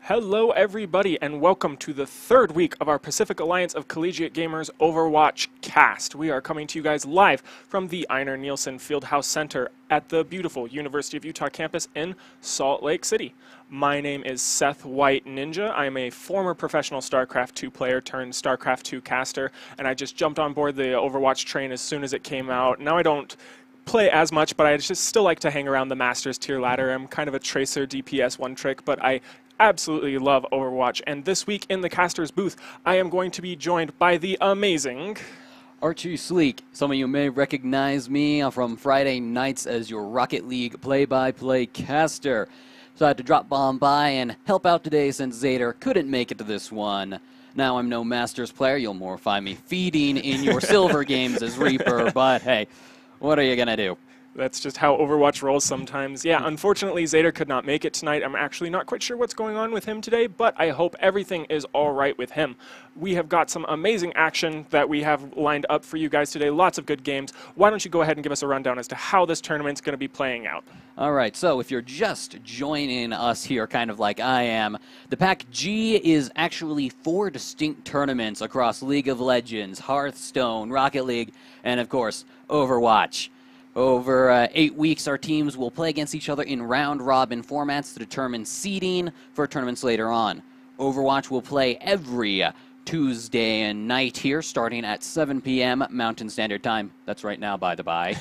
Hello everybody and welcome to the third week of our Pacific Alliance of Collegiate Gamers Overwatch cast. We are coming to you guys live from the Einar Nielsen Fieldhouse Center at the beautiful University of Utah campus in Salt Lake City. My name is Seth White Ninja. I am a former professional StarCraft 2 player turned StarCraft 2 caster, and I just jumped on board the Overwatch train as soon as it came out. Now I don't play as much, but I just still like to hang around the Masters tier ladder. I'm kind of a tracer DPS one trick, but I absolutely love Overwatch, and this week in the caster's booth I am going to be joined by the amazing Archie Sleek. Some of you may recognize me from Friday nights as your Rocket League play-by-play caster. So I had to drop bomb by and help out today since Zader couldn't make it to this one. Now I'm no Masters player, you'll more find me feeding in your silver games as Reaper, but hey, what are you gonna do? That's just how Overwatch rolls sometimes. Yeah, unfortunately, Zader could not make it tonight. I'm actually not quite sure what's going on with him today, but I hope everything is all right with him. We have got some amazing action that we have lined up for you guys today. Lots of good games. Why don't you go ahead and give us a rundown as to how this tournament's going to be playing out? All right, so if you're just joining us here, kind of like I am, the PACG is actually 4 distinct tournaments across League of Legends, Hearthstone, Rocket League, and of course, Overwatch. Over 8 weeks, our teams will play against each other in round-robin formats to determine seeding for tournaments later on. Overwatch will play every Tuesday night here, starting at 7 p.m. Mountain Standard Time. That's right now, by the by.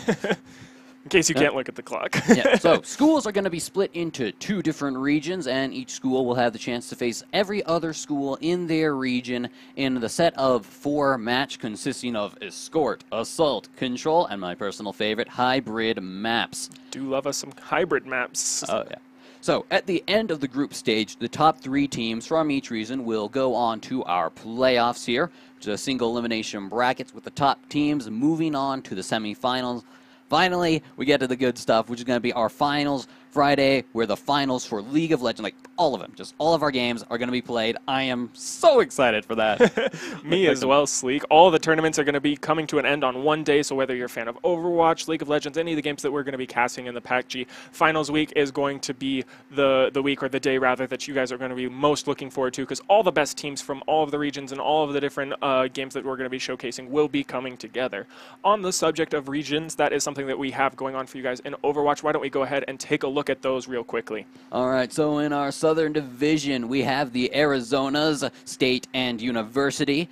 In case you can't look at the clock. Yeah, so schools are going to be split into 2 different regions, and each school will have the chance to face every other school in their region in the set of 4 match consisting of Escort, Assault, Control, and my personal favorite, Hybrid maps. Do love us some hybrid maps. Oh, yeah. So, at the end of the group stage, the top 3 teams from each region will go on to our playoffs here, which is a single elimination brackets with the top teams moving on to the semifinals. Finally, we get to the good stuff, which is going to be our finals Friday, where the finals for League of Legends, like all of them, just all of our games are going to be played. I am so excited for that. Me as well, Sleek. All the tournaments are going to be coming to an end on one day, so whether you're a fan of Overwatch, League of Legends, any of the games that we're going to be casting in the PACG, Finals Week is going to be the week, or the day rather, that you guys are going to be most looking forward to, because all the best teams from all of the regions and all of the different games that we're going to be showcasing will be coming together. On the subject of regions, that is something that we have going on for you guys in Overwatch. Why don't we go ahead and take a look at those real quickly. All right, so in our Southern Division, we have the Arizonas State and University.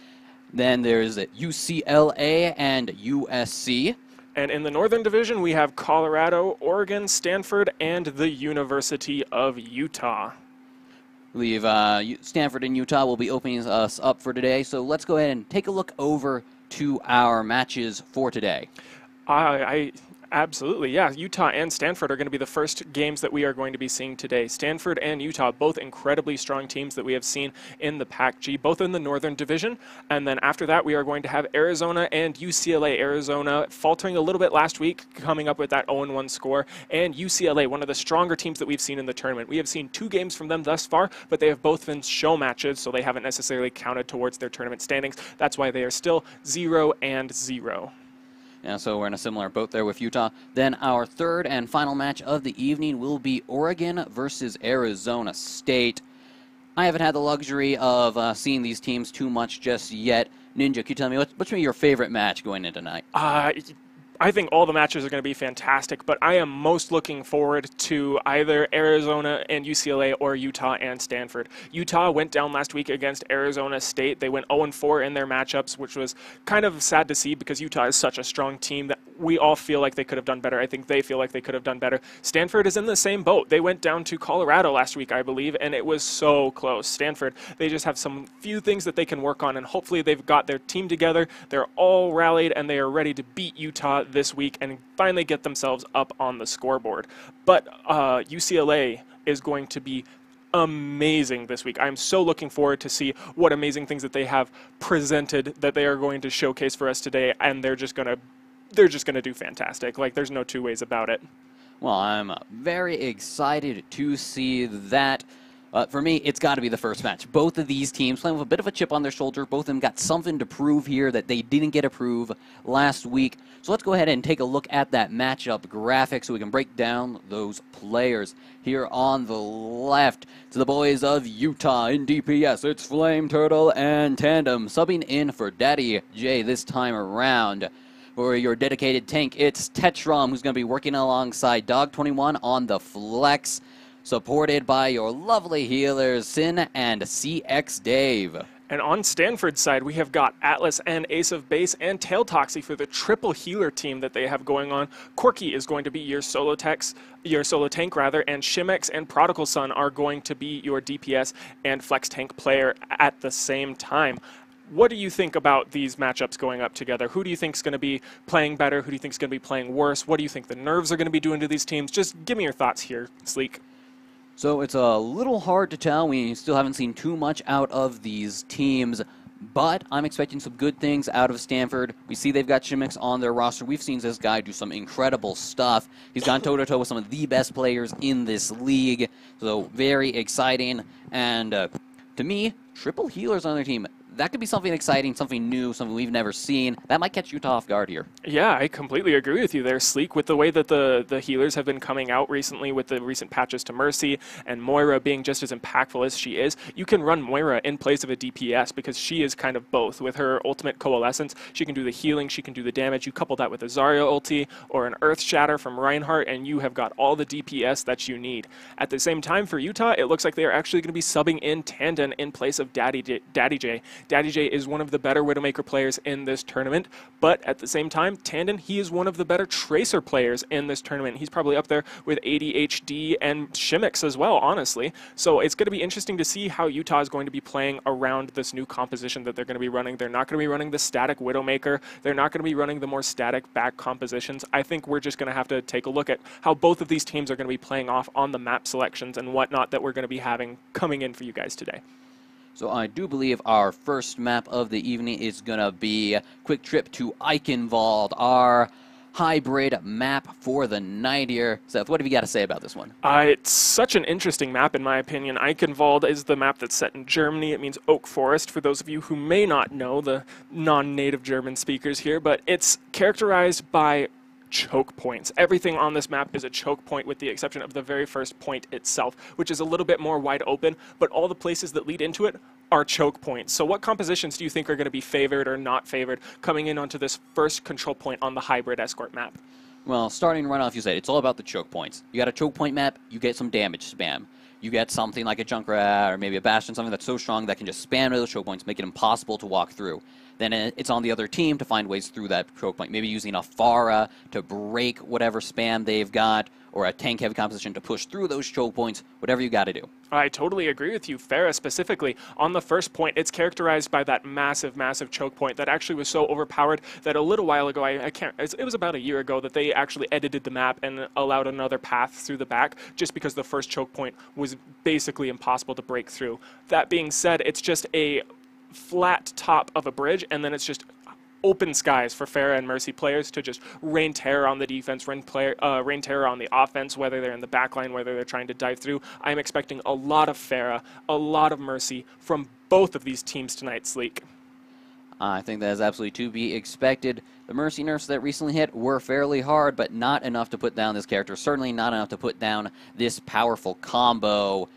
Then there's UCLA and USC. And in the Northern Division, we have Colorado, Oregon, Stanford, and the University of Utah. I believe Stanford and Utah will be opening us up for today, so let's go ahead and take a look over to our matches for today. Absolutely, yeah. Utah and Stanford are going to be the first games that we are going to be seeing today. Stanford and Utah, both incredibly strong teams that we have seen in the PACG, both in the Northern Division. And then after that, we are going to have Arizona and UCLA. Arizona faltering a little bit last week, coming up with that 0-1 score. And UCLA, one of the stronger teams that we've seen in the tournament. We have seen 2 games from them thus far, but they have both been show matches, so they haven't necessarily counted towards their tournament standings. That's why they are still 0-0. Yeah, so we're in a similar boat there with Utah. Then our third and final match of the evening will be Oregon versus Arizona State. I haven't had the luxury of seeing these teams too much just yet. Ninja, can you tell me what's your favorite match going into tonight? I think all the matches are going to be fantastic, but I am most looking forward to either Arizona and UCLA or Utah and Stanford. Utah went down last week against Arizona State. They went 0-4 in their matchups, which was kind of sad to see because Utah is such a strong team that we all feel like they could have done better. I think they feel like they could have done better. Stanford is in the same boat. They went down to Colorado last week, I believe, and it was so close. Stanford, they just have some few things that they can work on, and hopefully they've got their team together. They're all rallied, and they are ready to beat Utah this week and finally get themselves up on the scoreboard. But UCLA is going to be amazing this week. I'm so looking forward to see what amazing things that they have presented that they are going to showcase for us today, and they're just going to do fantastic. Like, there's no 2 ways about it. Well, I'm very excited to see that. For me, it's got to be the first match. Both of these teams playing with a bit of a chip on their shoulder. Both of them got something to prove here that they didn't get to prove last week. So let's go ahead and take a look at that matchup graphic so we can break down those players. Here on the left, to the boys of Utah in DPS, it's Flame Turtle and Tandem subbing in for Daddy J this time around. For your dedicated tank, it's Tetrom, who's going to be working alongside Dog21 on the flex, supported by your lovely healers, Sin and CX Dave. And on Stanford's side, we have got Atlas and Ace of Base and Tail Toxie for the triple healer team that they have going on. Corky is going to be your solo tank, and Shimex and Prodigal Son are going to be your DPS and flex tank player at the same time. What do you think about these matchups going up together? Who do you think is going to be playing better? Who do you think is going to be playing worse? What do you think the nerves are going to be doing to these teams? Just give me your thoughts here, Sleek. So it's a little hard to tell. We still haven't seen too much out of these teams, but I'm expecting some good things out of Stanford. We see they've got Shimex on their roster. We've seen this guy do some incredible stuff. He's gone toe-to-toe with some of the best players in this league, so very exciting. And to me, triple healers on their team. That could be something exciting, something new, something we've never seen. That might catch Utah off guard here. Yeah, I completely agree with you there, Sleek. With the way that the healers have been coming out recently with the recent patches to Mercy and Moira being just as impactful as she is, you can run Moira in place of a DPS because she is kind of both. With her ultimate Coalescence, she can do the healing, she can do the damage. You couple that with a Zarya ulti or an Earth Shatter from Reinhardt, and you have got all the DPS that you need. At the same time, for Utah, it looks like they are actually going to be subbing in Tandon in place of Daddy J. Daddy J is one of the better Widowmaker players in this tournament, but at the same time, Tandon, he is one of the better Tracer players in this tournament. He's probably up there with ADHD and Shimex as well, honestly. So it's going to be interesting to see how Utah is going to be playing around this new composition that they're going to be running. They're not going to be running the static Widowmaker. They're not going to be running the more static back compositions. I think we're just going to have to take a look at how both of these teams are going to be playing off on the map selections and whatnot that we're going to be having coming in for you guys today. So I do believe our first map of the evening is going to be Quick Trip to Eichenwald, our hybrid map for the night here. Seth, what have you got to say about this one? It's such an interesting map, in my opinion. Eichenwald is the map that's set in Germany. It means oak forest, for those of you who may not know, the non-native German speakers here, but it's characterized by choke points. Everything on this map is a choke point with the exception of the very first point itself, which is a little bit more wide open, but all the places that lead into it are choke points. So what compositions do you think are going to be favored or not favored coming in onto this first control point on the hybrid escort map? Well, starting right off, you said it's all about the choke points. You got a choke point map, you get some damage spam. You get something like a Junkrat or maybe a Bastion, something that's so strong that can just spam those choke points, make it impossible to walk through. Then it's on the other team to find ways through that choke point, maybe using a Pharah to break whatever spam they've got, or a tank-heavy composition to push through those choke points, whatever you got to do. I totally agree with you. Pharah specifically, on the first point, it's characterized by that massive, massive choke point that actually was so overpowered that a little while ago, it was about a year ago, that they actually edited the map and allowed another path through the back just because the first choke point was basically impossible to break through. That being said, it's just a flat top of a bridge, and then it's just open skies for Pharah and Mercy players to just rain terror on the defense, rain terror on the offense, whether they're in the back line, whether they're trying to dive through. I'm expecting a lot of Pharah, a lot of Mercy from both of these teams tonight, Sleek. I think that is absolutely to be expected. The Mercy nerfs that recently hit were fairly hard, but not enough to put down this character. Certainly not enough to put down this powerful combo.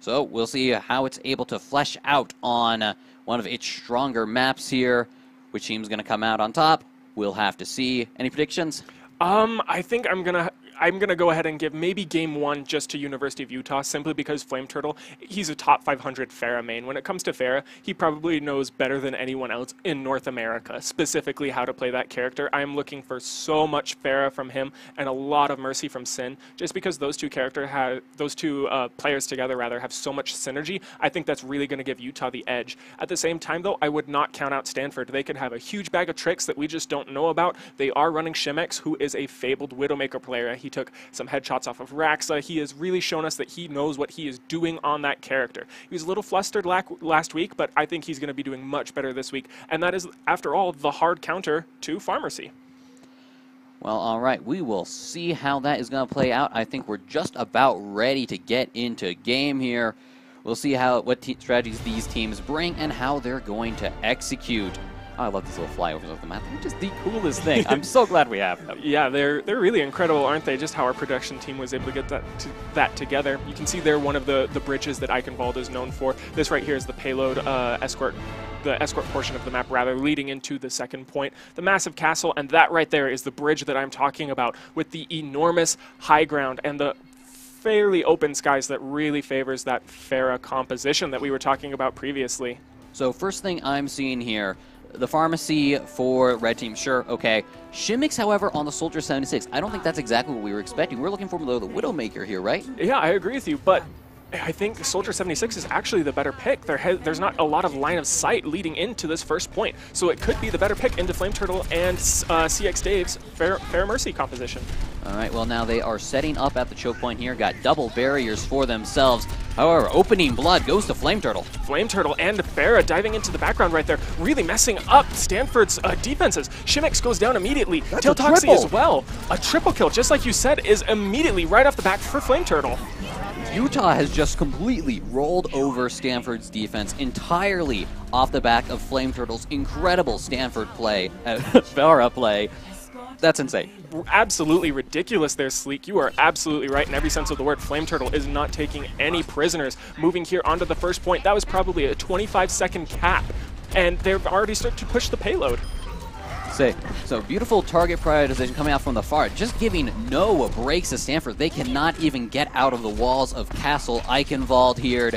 So we'll see how it's able to flesh out on one of its stronger maps here. Which team's going to come out on top? We'll have to see. Any predictions? I think I'm gonna go ahead and give maybe game one just to University of Utah, simply because Flame Turtle, he's a top 500 Pharah main. When it comes to Pharah, he probably knows better than anyone else in North America, specifically how to play that character. I'm looking for so much Pharah from him and a lot of Mercy from Sin, just because those two players together have so much synergy. I think that's really going to give Utah the edge. At the same time, though, I would not count out Stanford. They could have a huge bag of tricks that we just don't know about. They are running Shimex, who is a fabled Widowmaker player. He took some headshots off of Raxa. He has really shown us that he knows what he is doing on that character. He was a little flustered last week, but I think he's going to be doing much better this week. And that is, after all, the hard counter to Pharmacy. Well, all right. We will see how that is going to play out. I think we're just about ready to get into game here. We'll see what strategies these teams bring and how they're going to execute. Oh, I love these little flyovers of the map. They're just the coolest thing. I'm so glad we have them. Yeah, they're really incredible, aren't they? Just how our production team was able to get that together. You can see they're one of the bridges that Eichenwald is known for. This right here is the payload escort. The escort portion of the map, rather, leading into the second point. The massive castle, and that right there is the bridge that I'm talking about, with the enormous high ground and the fairly open skies that really favors that Pharah composition that we were talking about previously. So first thing I'm seeing here, the pharmacy for red team, sure, okay. Shimmix, however, on the Soldier 76, I don't think that's exactly what we were expecting. We're looking for the Widowmaker here, right? Yeah, I agree with you, but I think Soldier 76 is actually the better pick. There's not a lot of line of sight leading into this first point, so it could be the better pick into Flame Turtle and CX Dave's Fair Mercy composition. All right, well, now they are setting up at the choke point here, got double barriers for themselves. However, opening blood goes to Flame Turtle. Flame Turtle and Pharah diving into the background right there, really messing up Stanford's defenses. Shimmix goes down immediately. Tiltoxy as well. A triple kill, just like you said, is immediately right off the bat for Flame Turtle. Utah has just completely rolled over Stanford's defense entirely off the back of Flame Turtle's incredible Stanford play, Pharah play. That's insane. Absolutely ridiculous there, Sleek. You are absolutely right in every sense of the word. Flame Turtle is not taking any prisoners. Moving here onto the first point, that was probably a 25-second cap, and they've already started to push the payload. So beautiful target prioritization coming out from the far, just giving no breaks to Stanford. They cannot even get out of the walls of Castle Eichenwald here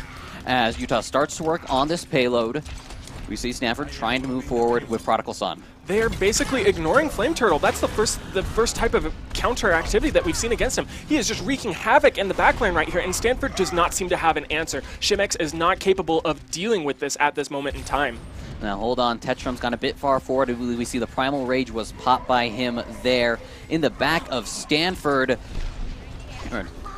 as Utah starts to work on this payload. We see Stanford trying to move forward with Prodigal Son. They are basically ignoring Flame Turtle. That's the first type of counter activity that we've seen against him. He is just wreaking havoc in the backline right here, and Stanford does not seem to have an answer. Shimmix is not capable of dealing with this at this moment in time. Now hold on, Tetrum's gone a bit far forward. We see the Primal Rage was popped by him there in the back of Stanford.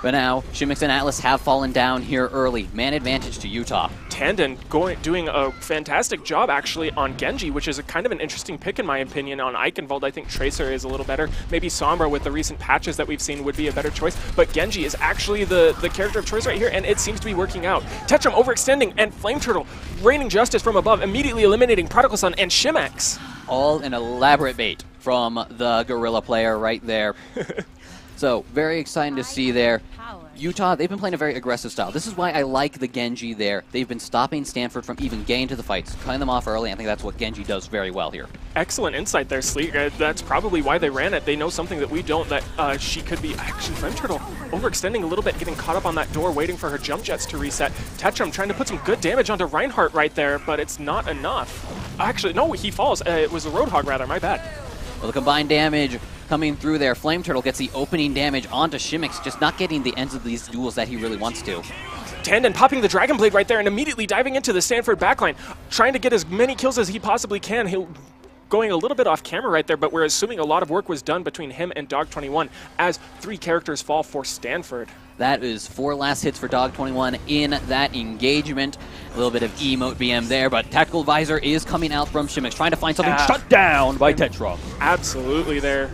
But now, Shimmix and Atlas have fallen down here early. Man advantage to Utah. Tandon doing a fantastic job, actually, on Genji, which is a kind of an interesting pick, in my opinion. On Eichenwald, I think Tracer is a little better. Maybe Sombra, with the recent patches that we've seen, would be a better choice. But Genji is actually the character of choice right here, and it seems to be working out. Tetrum overextending, and Flame Turtle raining justice from above, immediately eliminating Prodigal Son and Shimmix. All an elaborate bait from the Gorilla player right there. So, very exciting to see there. Utah, they've been playing a very aggressive style. This is why I like the Genji there. They've been stopping Stanford from even getting to the fights, cutting them off early. I think that's what Genji does very well here. Excellent insight there, Sleek. That's probably why they ran it. They know something that we don't, that she could be actually Flame Turtle overextending a little bit, getting caught up on that door, waiting for her jump jets to reset. Tetrum trying to put some good damage onto Reinhardt right there, but it's not enough. Actually, no, he falls. It was a Roadhog, rather. My bad. Well, the combined damage coming through there. Flame Turtle gets the opening damage onto Shimmix, just not getting the ends of these duels that he really wants to. Tandon popping the Dragon Blade right there and immediately diving into the Stanford backline, trying to get as many kills as he possibly can. He'll going a little bit off camera right there, but we're assuming a lot of work was done between him and Dog21 as 3 characters fall for Stanford. That is 4 last hits for Dog21 in that engagement. A little bit of emote BM there, but Tactical Visor is coming out from Shimmix, trying to find something shut down by Tetrum. Absolutely there,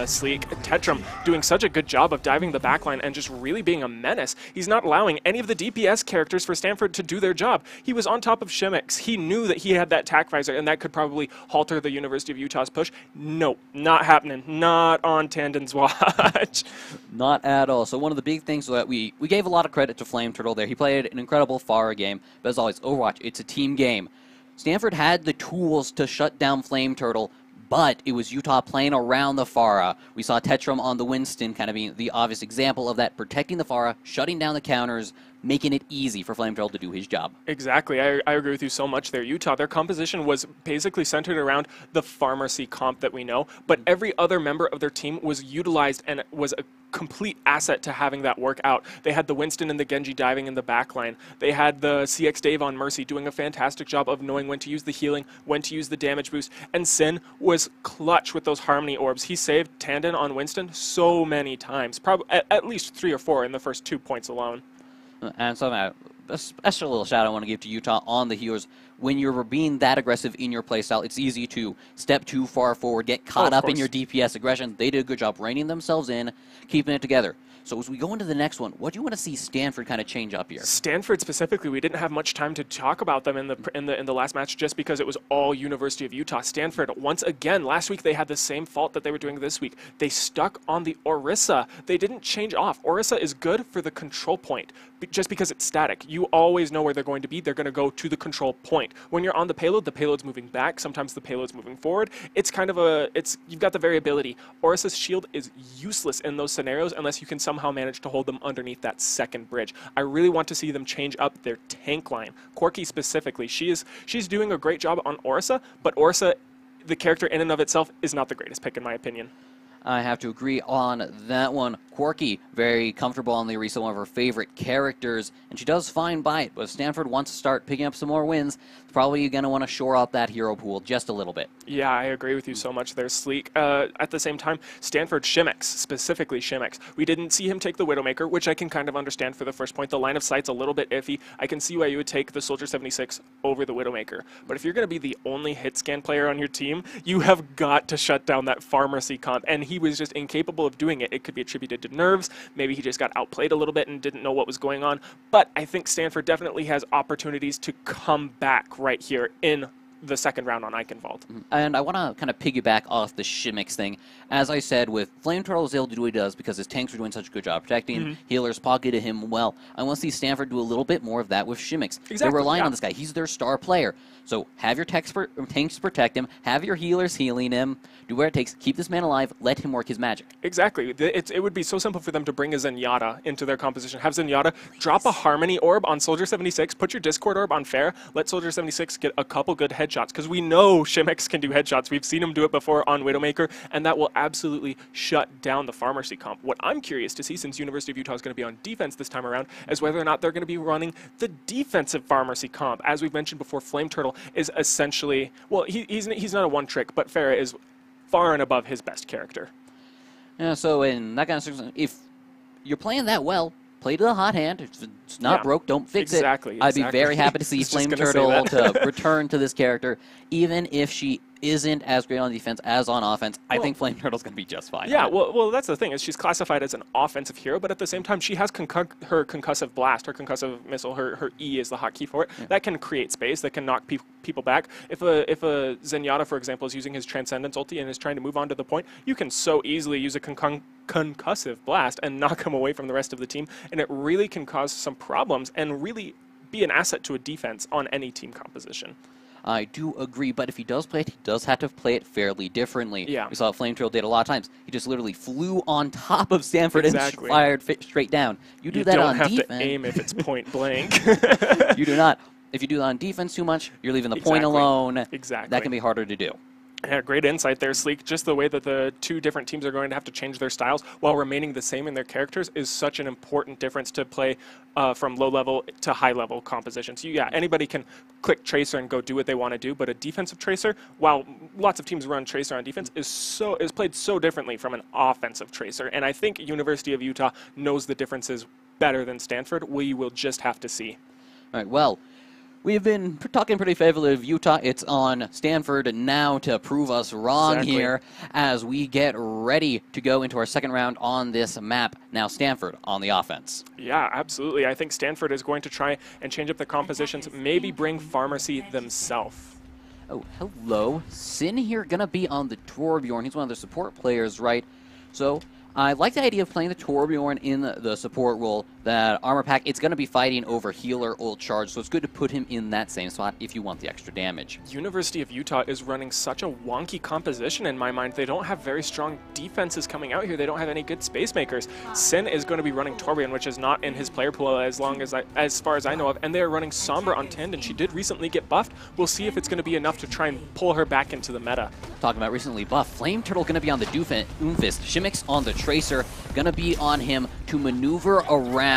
Sleek. Tetrum doing such a good job of diving the backline and just really being a menace. He's not allowing any of the DPS characters for Stanford to do their job. He was on top of Shimmix. He knew that he had that Tac Visor, and that could probably halter the University of Utah's push. Nope, not happening. Not on Tandon's watch. Not at all. So one of the big things that we gave a lot of credit to Flame Turtle there. He played an incredible Pharah game, but as always, Overwatch, it's a team game. Stanford had the tools to shut down Flame Turtle, but it was Utah playing around the Pharah. We saw Tetrum on the Winston kind of being the obvious example of that, protecting the Pharah, shutting down the counters, making it easy for Flame Turtle to do his job. Exactly. I agree with you so much there. Utah, their composition was basically centered around the pharmacy comp that we know, but every other member of their team was utilized and was a complete asset to having that work out. They had the Winston and the Genji diving in the backline. They had the CX Dave on Mercy doing a fantastic job of knowing when to use the healing, when to use the damage boost, and Sin was clutch with those Harmony Orbs. He saved Tandon on Winston so many times, probably at least 3 or 4 in the first 2 points alone. And so a special little shout I want to give to Utah on the healers. When you're being that aggressive in your playstyle, it's easy to step too far forward, get caught up in your DPS aggression. They did a good job reining themselves in, keeping it together. So as we go into the next one, what do you want to see Stanford kind of change up here? Stanford specifically, we didn't have much time to talk about them in the last match just because it was all University of Utah. Stanford, once again, last week they had the same fault that they were doing this week. They stuck on the Orisa. They didn't change off. Orisa is good for the control point, just because it's static. You always know where they're going to be. They're going to go to the control point. When you're on the payload's moving back. Sometimes the payload's moving forward. It's kind of you've got the variability. Orisa's shield is useless in those scenarios unless you can somehow manage to hold them underneath that second bridge. I really want to see them change up their tank line. Corki specifically, she's doing a great job on Orisa, but Orisa, the character in and of itself, is not the greatest pick in my opinion. I have to agree on that one. Corki, very comfortable on the Orisa, one of her favorite characters, and she does fine by it. But if Stanford wants to start picking up some more wins, it's probably going to want to shore up that hero pool just a little bit. Yeah, I agree with you so much there, Sleek. At the same time, Stanford Shimex, specifically Shimex. We didn't see him take the Widowmaker, which I can kind of understand for the first point. The line of sight's a little bit iffy. I can see why you would take the Soldier 76 over the Widowmaker. But if you're going to be the only hit scan player on your team, you have got to shut down that pharmacy comp. And he was just incapable of doing it. It could be attributed to nerves. Maybe he just got outplayed a little bit and didn't know what was going on. But I think Stanford definitely has opportunities to come back right here in the second round on Eichenwald. And I want to kind of piggyback off the Shimmix thing. As I said, with Flame Turtle is able to do what he does because his tanks are doing such a good job protecting, healers pocketed him well. I want to see Stanford do a little bit more of that with Shimmix. Exactly, They're relying on this guy. He's their star player. So have your tanks protect him, have your healers healing him, do what it takes, keep this man alive, let him work his magic. Exactly. It would be so simple for them to bring a Zenyatta into their composition. Have Zenyatta drop a Harmony Orb on Soldier 76, put your Discord Orb on Fair, let Soldier 76 get a couple good headshots, because we know Shimmix can do headshots. We've seen him do it before on Widowmaker, and that will absolutely shut down the pharmacy comp. What I'm curious to see, since University of Utah is going to be on defense this time around, is whether or not they're going to be running the defensive pharmacy comp. As we've mentioned before, Flame Turtle is essentially, well, he's not a one-trick, but Farah is far and above his best character. Yeah, so in that kind of situation, if you're playing that well, play to the hot hand. If it's not broke, don't fix it. Exactly. I'd be very happy to see Flame Turtle to return to this character, even if she isn't as great on defense as on offense. I think Flame Turtle's going to be just fine. Yeah, well, that's the thing, is she's classified as an offensive hero, but at the same time, she has her concussive blast, her concussive missile, her E is the hotkey for it. Yeah. That can create space, that can knock people back. If a Zenyatta, for example, is using his Transcendence ulti and is trying to move on to the point, you can so easily use a concussive blast and knock him away from the rest of the team, and it really can cause some problems and really be an asset to a defense on any team composition. I do agree, but if he does play it, he does have to play it fairly differently. Yeah. We saw Flame Turtle did a lot of times. He just literally flew on top of Stanford and fired straight down. You do that on defense. You don't have to aim if it's point blank. You do not. If you do that on defense too much, you're leaving the point alone. Exactly. That can be harder to do. Yeah, great insight there, Sleek. Just the way that the two different teams are going to have to change their styles while remaining the same in their characters is such an important difference to play from low-level to high-level compositions. Yeah, anybody can click Tracer and go do what they want to do, but a defensive Tracer, while lots of teams run Tracer on defense, is played so differently from an offensive Tracer. And I think University of Utah knows the differences better than Stanford. We will just have to see. All right, well, we've been talking pretty favorably of Utah. It's on Stanford now to prove us wrong here as we get ready to go into our second round on this map. Now Stanford on the offense. Yeah, absolutely. I think Stanford is going to try and change up the compositions, maybe bring Pharmacy themselves. Oh, hello. Sin here going to be on the Torbjorn. He's one of the support players, right? So I like the idea of playing the Torbjorn in the support role. That armor pack, it's going to be fighting over healer ult charge, so it's good to put him in that same spot if you want the extra damage. University of Utah is running such a wonky composition in my mind. They don't have very strong defenses coming out here. They don't have any good space makers. Sin is going to be running Torbjorn, which is not in his player pool as far as I know of, and they are running Sombra on Tandon. She did recently get buffed. We'll see if it's going to be enough to try and pull her back into the meta. Talking about recently buffed, Flame Turtle going to be on the Doomfist, Shimmix on the Tracer, going to be on him to maneuver around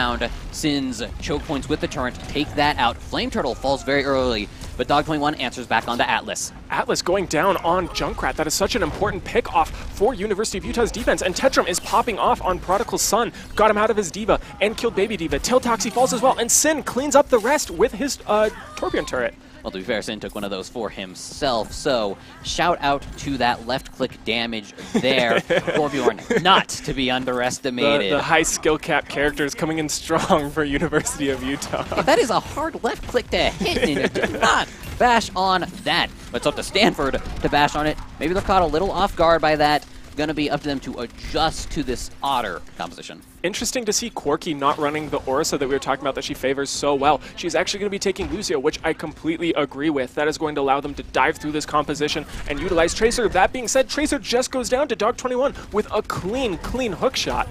Sin's choke points with the turret, take that out. Flame Turtle falls very early, but Dog21 answers back onto Atlas. Atlas going down on Junkrat. That is such an important pick off for University of Utah's defense, and Tetrum is popping off on Prodigal Son. Got him out of his Diva and killed Baby Diva. Tiltoxy falls as well, and Sin cleans up the rest with his Torbjorn turret. Well, to be fair, Sin took one of those for himself, so shout out to that left-click damage there. Torbjorn, not to be underestimated. The high skill cap characters coming in strong for University of Utah. Yeah, that is a hard left-click to hit, and it did not bash on that. But it's up to Stanford to bash on it. Maybe they're caught a little off guard by that. Going to be up to them to adjust to this Otter composition. Interesting to see Corki not running the Orisa that we were talking about that she favors so well. She's actually going to be taking Lucio, which I completely agree with. That is going to allow them to dive through this composition and utilize Tracer. That being said, Tracer just goes down to Dog21 with a clean hook shot.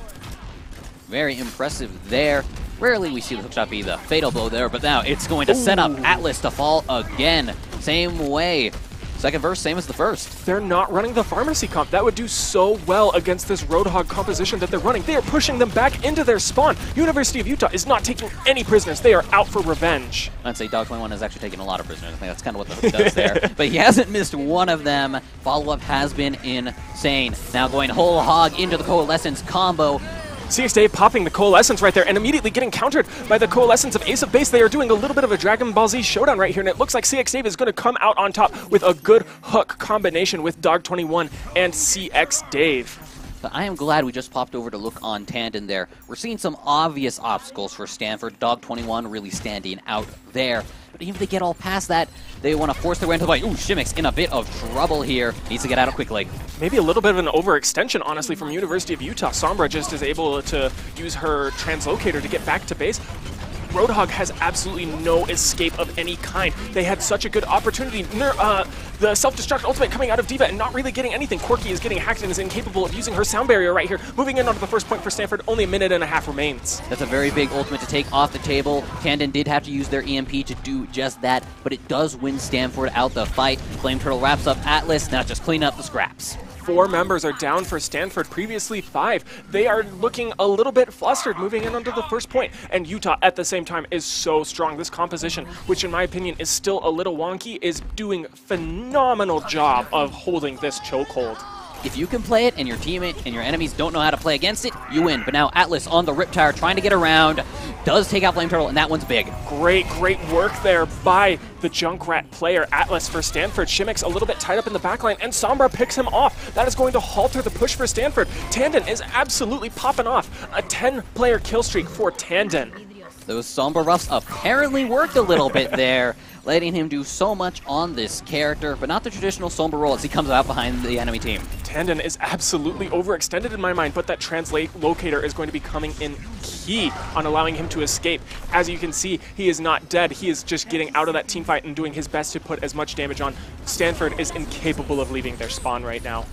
Very impressive there. Rarely we see the hookshot be the fatal blow there, but now it's going to set up Atlas to fall again. Same way. Second verse, same as the first. They're not running the Pharmacy comp. That would do so well against this Roadhog composition that they're running. They are pushing them back into their spawn. University of Utah is not taking any prisoners. They are out for revenge. I'd say Dog21 has actually taken a lot of prisoners. I think that's kind of what the hook does there. But he hasn't missed one of them. Follow-up has been insane. Now going whole hog into the Coalescence combo. CXDave popping the Coalescence right there and immediately getting countered by the Coalescence of Ace of Base. They are doing a little bit of a Dragon Ball Z showdown right here, and it looks like CXDave is going to come out on top with a good hook combination with Dog21 and CXDave. But I am glad we just popped over to look on Tandon there. We're seeing some obvious obstacles for Stanford. Dog21 really standing out there. But even if they get all past that, they want to force their way into the fight. Ooh, Shimmick's in a bit of trouble here. Needs to get out of quickly. Maybe a little bit of an overextension, honestly, from University of Utah. Sombra just is able to use her translocator to get back to base. Roadhog has absolutely no escape of any kind. They had such a good opportunity. The self-destruct ultimate coming out of D.Va and not really getting anything. Corki is getting hacked and is incapable of using her sound barrier right here. Moving in onto the first point for Stanford. Only a minute and a half remains. That's a very big ultimate to take off the table. Tandon did have to use their EMP to do just that, but it does win Stanford out the fight. Flame Turtle wraps up Atlas. Now just clean up the scraps. 4 members are down for Stanford, previously 5. They are looking a little bit flustered moving in onto the first point, and Utah at the same time is so strong. This composition, which in my opinion is still a little wonky, is doing a phenomenal job of holding this chokehold. If you can play it and your teammate and your enemies don't know how to play against it, you win. But now Atlas on the Riptire trying to get around, does take out Flame Turtle, and that one's big. Great work there by the Junkrat player. Atlas for Stanford. Shimmick's a little bit tied up in the backline, and Sombra picks him off. That is going to halter the push for Stanford. Tandon is absolutely popping off. A 10-player kill streak for Tandon. Those Sombra ruffs apparently worked a little bit there, letting him do so much on this character, but not the traditional Sombra roll as he comes out behind the enemy team. Tandon is absolutely overextended in my mind, but that translate locator is going to be coming in key on allowing him to escape. As you can see, he is not dead. He is just getting out of that team fight and doing his best to put as much damage on. Stanford is incapable of leaving their spawn right now.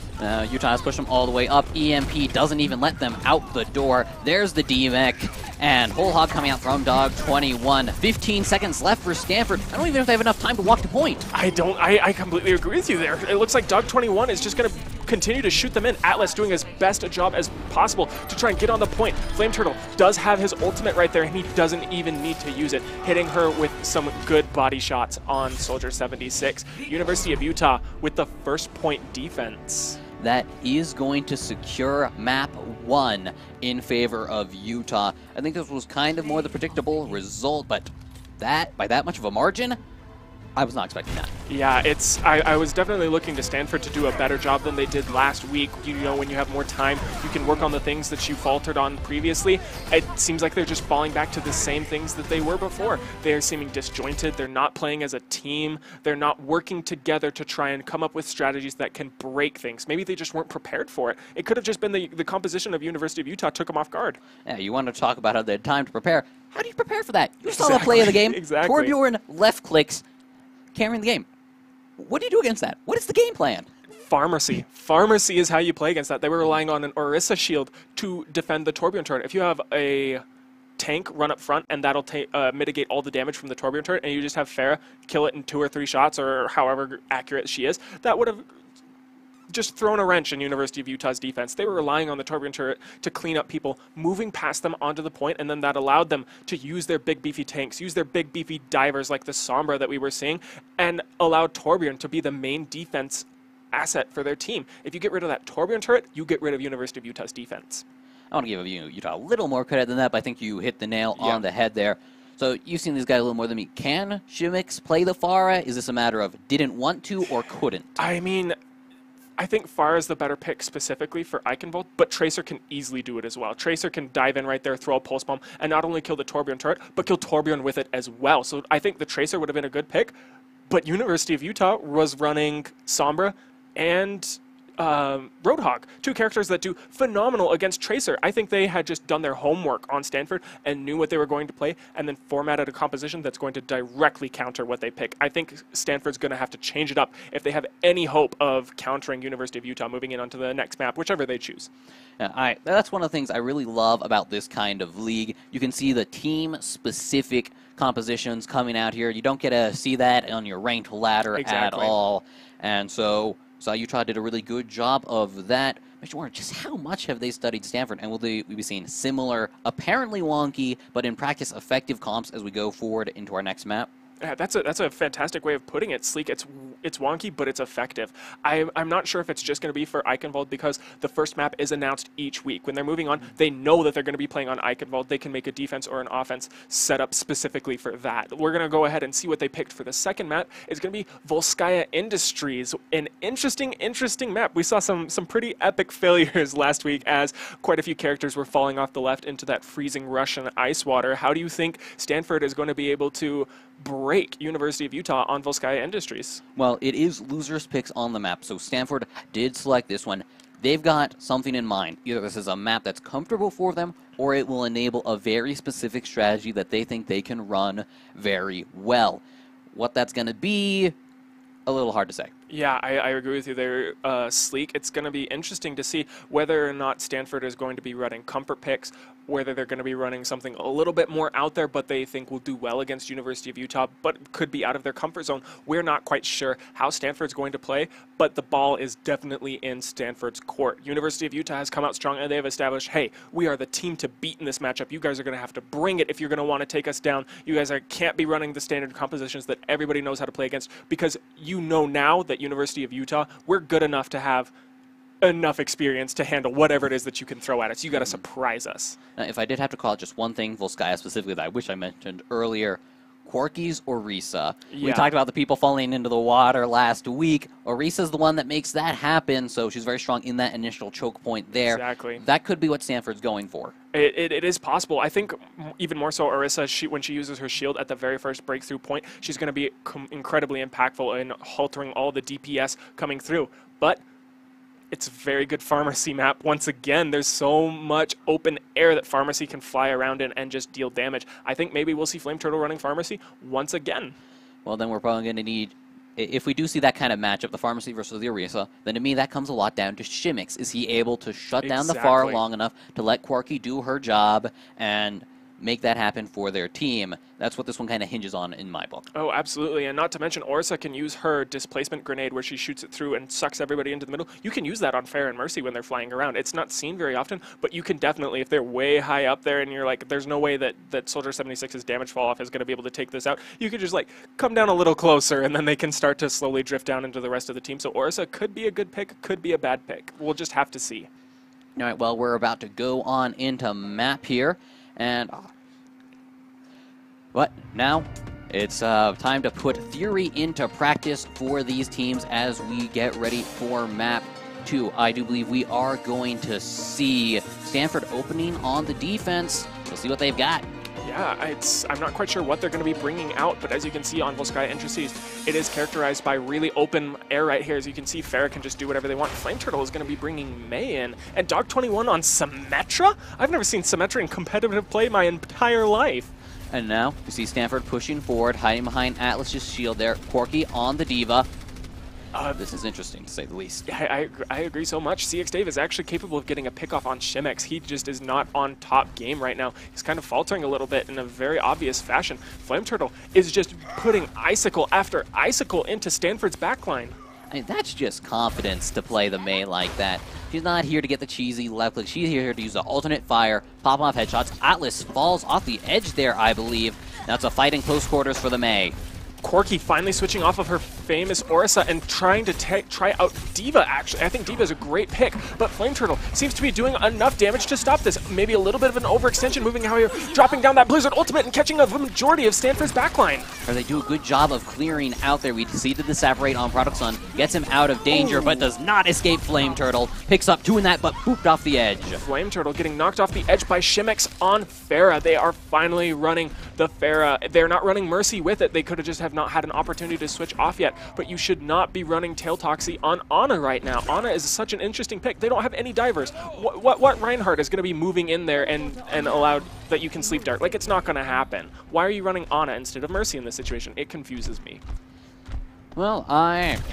Utah has pushed them all the way up. EMP doesn't even let them out the door. There's the D-Mech, and Whole Hog coming out from Dog21. 15 seconds left for Stanford. I don't even know if they have enough time to walk to point. I completely agree with you there. It looks like Dog21 is just going to continue to shoot them in. Atlas doing his best a job as possible to try and get on the point. Flame Turtle does have his ultimate right there, and he doesn't even need to use it, hitting her with some good body shots on Soldier 76. University of Utah with the first point defense. That is going to secure map 1 in favor of Utah. I think this was kind of more the predictable result, but that by that much of a margin, I was not expecting that. Yeah, I was definitely looking to Stanford to do a better job than they did last week. You know, when you have more time, you can work on the things that you faltered on previously. It seems like they're just falling back to the same things that they were before. They are seeming disjointed. They're not playing as a team. They're not working together to try and come up with strategies that can break things. Maybe they just weren't prepared for it. It could have just been the composition of University of Utah took them off guard. Yeah, you want to talk about how they had time to prepare. How do you prepare for that? You saw the play of the game. Exactly. Torbjorn left clicks, carrying the game. What do you do against that? What is the game plan? Pharmacy. Pharmacy is how you play against that. They were relying on an Orisa shield to defend the Torbjorn turret. If you have a tank run up front and that'll mitigate all the damage from the Torbjorn turret, and you just have Farah kill it in 2 or 3 shots or however accurate she is, that would have just thrown a wrench in University of Utah's defense. They were relying on the Torbjorn turret to clean up people, moving past them onto the point, and then that allowed them to use their big beefy tanks, use their big beefy divers like the Sombra that we were seeing, and allowed Torbjorn to be the main defense asset for their team. If you get rid of that Torbjorn turret, you get rid of University of Utah's defense. I want to give Utah a little more credit than that, but I think you hit the nail on the head there. So you've seen these guys a little more than me. Can Shimix play the Pharah? Is this a matter of didn't want to or couldn't? I mean, I think Pharah is the better pick specifically for Eichenwald, but Tracer can easily do it as well. Tracer can dive in right there, throw a Pulse Bomb, and not only kill the Torbjorn turret, but kill Torbjorn with it as well. So I think the Tracer would have been a good pick, but University of Utah was running Sombra and Roadhog, two characters that do phenomenal against Tracer. I think they had just done their homework on Stanford and knew what they were going to play and then formatted a composition that's going to directly counter what they pick. I think Stanford's going to have to change it up if they have any hope of countering University of Utah moving in onto the next map, whichever they choose. That's one of the things I really love about this kind of league. You can see the team-specific compositions coming out here. You don't get to see that on your ranked ladder at all. And so Utah did a really good job of that. Makes you wonder just how much have they studied Stanford, and will we be seeing similar, apparently wonky, but in practice effective comps as we go forward into our next map? Yeah, that's a fantastic way of putting it, Sleek. It's wonky, but it's effective. I'm not sure if it's just going to be for Eichenwald because the first map is announced each week. When they're moving on, they know that they're going to be playing on Eichenwald. They can make a defense or an offense set up specifically for that. We're going to go ahead and see what they picked for the second map. It's going to be Volskaya Industries, an interesting map. We saw some pretty epic failures last week as quite a few characters were falling off the left into that freezing Russian ice water. How do you think Stanford is going to be able to break University of Utah on Volskaya Industries? Well, it is losers picks on the map, so Stanford did select this one. They've got something in mind. Either this is a map that's comfortable for them, or it will enable a very specific strategy that they think they can run very well. What that's going to be, a little hard to say. Yeah, I agree with you there, Sleek. It's going to be interesting to see whether or not Stanford is going to be running comfort picks, whether they're going to be running something a little bit more out there, but they think will do well against University of Utah, but could be out of their comfort zone. We're not quite sure how Stanford's going to play, but the ball is definitely in Stanford's court. University of Utah has come out strong, and they have established, hey, we are the team to beat in this matchup. You guys are going to have to bring it if you're going to want to take us down. You guys can't be running the standard compositions that everybody knows how to play against, because you know now that University of Utah, we're good enough to have enough experience to handle whatever it is that you can throw at us. You got to surprise us. Now, if I did have to call it just one thing, Volskaya specifically, that I wish I mentioned earlier, Corky's Orisa. Yeah. We talked about the people falling into the water last week. Orisa's the one that makes that happen, so she's very strong in that initial choke point there. Exactly. That could be what Stanford's going for. It is possible. I think even more so Orisa, when she uses her shield at the very first breakthrough point, she's going to be incredibly impactful in haltering all the DPS coming through. But it's a very good Pharmacy map. Once again, there's so much open air that Pharmacy can fly around in and just deal damage. I think maybe we'll see Flame Turtle running Pharmacy once again. Well, then we're probably going to need, if we do see that kind of matchup, the Pharmacy versus the Orisa, then to me that comes a lot down to Shimix. Is he able to shut down the Pharah long enough to let Corky do her job and make that happen for their team? That's what this one kind of hinges on in my book. Oh, absolutely. And not to mention, Orisa can use her displacement grenade where she shoots it through and sucks everybody into the middle. You can use that on Fair and Mercy when they're flying around. It's not seen very often, but you can definitely, if they're way high up there and you're like, there's no way that Soldier 76's damage fall off is going to be able to take this out, you could just like come down a little closer and then they can start to slowly drift down into the rest of the team. So Orisa could be a good pick, could be a bad pick. We'll just have to see. All right, well, we're about to go on into map here, and but now it's time to put theory into practice for these teams as we get ready for map 2. I do believe we are going to see Stanford opening on the defense. We'll see what they've got. Yeah, I'm not quite sure what they're going to be bringing out, but as you can see on Volskaya Industries, it is characterized by really open air right here. As you can see, Farah can just do whatever they want. Flame Turtle is going to be bringing May in, and Dog21 on Symmetra? I've never seen Symmetra in competitive play my entire life. And now you see Stanford pushing forward, hiding behind Atlas's shield there. Corky on the Diva. This is interesting, to say the least. I agree so much. CX Dave is actually capable of getting a pick-off on Shimix. He just is not on top game right now. He's kind of faltering a little bit in a very obvious fashion. Flame Turtle is just putting Icicle after Icicle into Stanford's backline. I mean, that's just confidence to play the Mei like that. She's not here to get the cheesy left click. She's here to use the alternate fire, pop off headshots. Atlas falls off the edge there, I believe. Now it's a fight in close quarters for the Mei. Corki finally switching off of her famous Orisa and trying to try out D.Va, actually. I think D.Va is a great pick, but Flame Turtle seems to be doing enough damage to stop this. Maybe a little bit of an overextension, moving out here, dropping down that Blizzard ultimate and catching a majority of Stanford's backline. Or they do a good job of clearing out there. We see the Disapparate on Product Sun, gets him out of danger, but does not escape Flame Turtle. Picks up doing that, but booped off the edge. Flame Turtle getting knocked off the edge by Shimex on Pharah. They are finally running the Pharah. They're not running Mercy with it. They could have just not had an opportunity to switch off yet, but you should not be running Tail Toxie on Ana right now. Ana is such an interesting pick. They don't have any divers. What Reinhardt is going to be moving in there and allowed that you can sleep dart? Like, it's not going to happen. Why are you running Ana instead of Mercy in this situation? It confuses me. Well,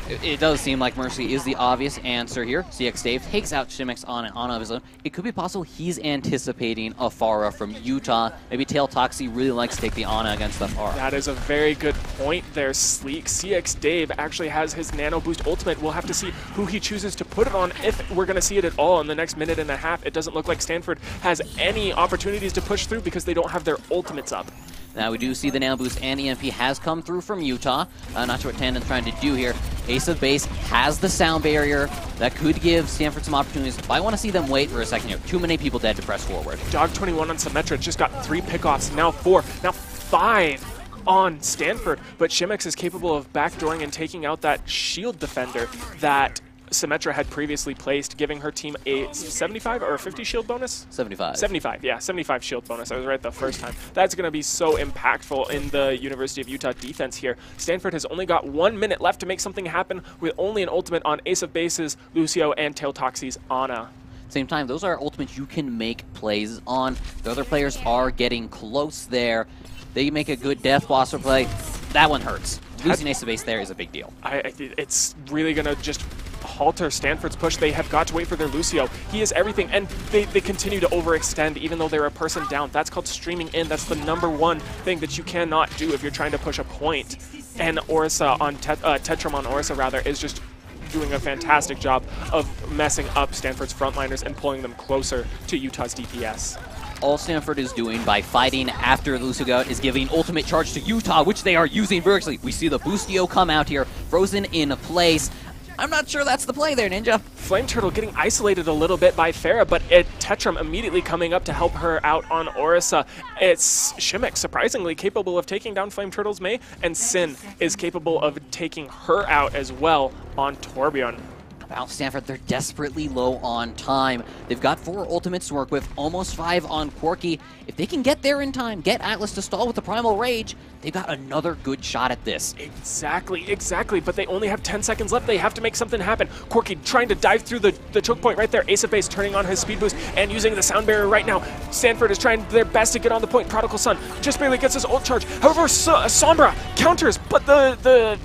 it does seem like Mercy is the obvious answer here. CX Dave takes out Shimex on an Ana of his own. It could be possible he's anticipating a Pharah from Utah. Maybe Tail Toxie really likes to take the Ana against the Pharah. That is a very good point there, Sleek. CX Dave actually has his Nano Boost ultimate. We'll have to see who he chooses to put it on, if we're going to see it at all in the next minute and a half. It doesn't look like Stanford has any opportunities to push through because they don't have their ultimates up. Now we do see the Nano Boost and EMP has come through from Utah. Not sure what Tandem's trying to do here. Ace of Base has the sound barrier. That could give Stanford some opportunities, but I want to see them wait for a second here. Too many people dead to press forward. Dog 21 on Symmetra just got 3 pickoffs, now 4, now 5 on Stanford, but Shimex is capable of backdooring and taking out that shield defender that Symmetra had previously placed, giving her team a 75 or a 50 shield bonus? 75. 75, yeah, 75 shield bonus. I was right the first time. That's going to be so impactful in the University of Utah defense here. Stanford has only got 1 minute left to make something happen with only an ultimate on Ace of Bases, Lucio, and Tail Toxie's Ana. Same time, those are ultimates you can make plays on. The other players are getting close there. They make a good Death Blossom play. That one hurts. Losing Ace of Base there is a big deal. It's really going to just halter Stanford's push. They have got to wait for their Lucio. He is everything, and they continue to overextend even though they're a person down. That's called streaming in. That's the #1 thing that you cannot do if you're trying to push a point. And Orisa on Tetram on Orisa rather is just doing a fantastic job of messing up Stanford's frontliners and pulling them closer to Utah's DPS. All Stanford is doing by fighting after Lucio got is giving ultimate charge to Utah, which they are using vigorously. We see the Boostio come out here, frozen in place. I'm not sure that's the play there, Ninja. Flame Turtle getting isolated a little bit by Pharah, but Tetram immediately coming up to help her out on Orisa. It's Shimex surprisingly capable of taking down Flame Turtle's Mei, and Sin is capable of taking her out as well on Torbjorn. About Stanford, they're desperately low on time. They've got 4 ultimates to work with, almost 5 on Corki. If they can get there in time, get Atlas to stall with the Primal Rage, they've got another good shot at this. Exactly, but they only have 10 seconds left. They have to make something happen. Corki trying to dive through the choke point right there. Ace of Base turning on his speed boost and using the sound barrier right now. Stanford is trying their best to get on the point. Prodigal Son just barely gets his ult charge. However, Sombra counters, but the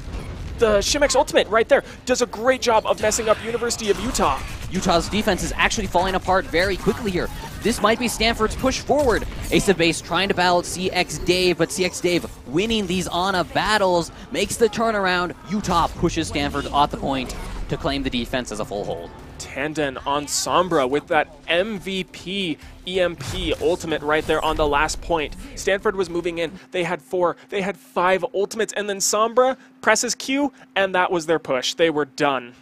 Shimex ultimate right there does a great job of messing up University of Utah. Utah's defense is actually falling apart very quickly here. This might be Stanford's push forward. Ace of Base trying to battle CX Dave, but CX Dave winning these Ana battles makes the turnaround. Utah pushes Stanford off the point to claim the defense as a full hold. Tandem on Sombra with that MVP EMP ultimate right there on the last point. Stanford was moving in. They had 4. They had 5 ultimates, and then Sombra presses Q, and that was their push. They were done.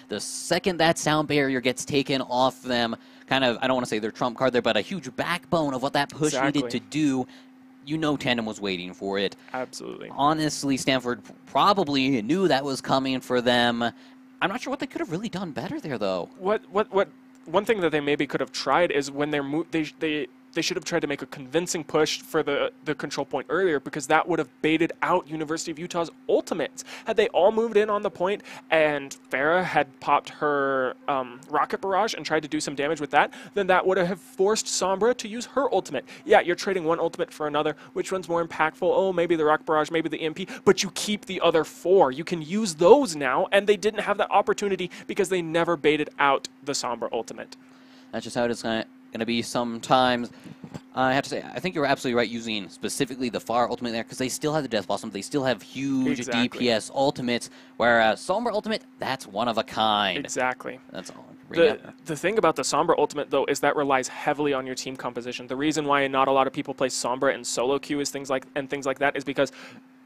The second that sound barrier gets taken off them, kind of, I don't want to say their trump card there, but a huge backbone of what that push needed to do. You know Tandem was waiting for it. Absolutely. Honestly, Stanford probably knew that was coming for them. I'm not sure what they could have really done better there, though. One thing that they maybe could have tried is when they should have tried to make a convincing push for the control point earlier, because that would have baited out University of Utah's ultimates. Had they all moved in on the point and Pharah had popped her rocket barrage and tried to do some damage with that, then that would have forced Sombra to use her ultimate. Yeah, you're trading one ultimate for another. Which one's more impactful? Oh, maybe the rocket barrage, maybe the EMP, but you keep the other 4. You can use those now, and they didn't have that opportunity because they never baited out the Sombra ultimate. That's just how it is going to be sometimes. I have to say, I think you're absolutely right using specifically the Pharah ultimate there, because they still have the Death Blossom. They still have huge DPS ultimates, whereas Sombra ultimate, that's one of a kind. Exactly. That's all. The thing about the Sombra ultimate, though, is that relies heavily on your team composition. The reason why not a lot of people play Sombra in solo queue is things like that is because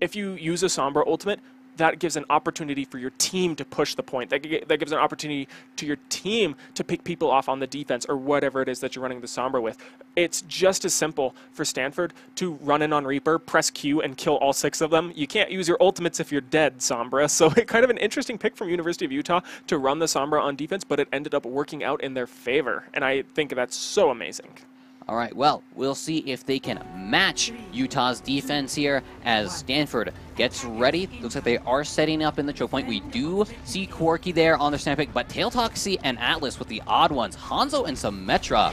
if you use a Sombra ultimate, that gives an opportunity for your team to push the point. That gives an opportunity to your team to pick people off on the defense or whatever it is that you're running the Sombra with. It's just as simple for Stanford to run in on Reaper, press Q, and kill all 6 of them. You can't use your ultimates if you're dead, Sombra. So kind of an interesting pick from University of Utah to run the Sombra on defense, but it ended up working out in their favor. And I think that's so amazing. All right, well, we'll see if they can match Utah's defense here as Stanford gets ready. Looks like they are setting up in the choke point. We do see Corky there on their snap pick, but Tailtoxy and Atlas with the odd ones. Hanzo and Symmetra.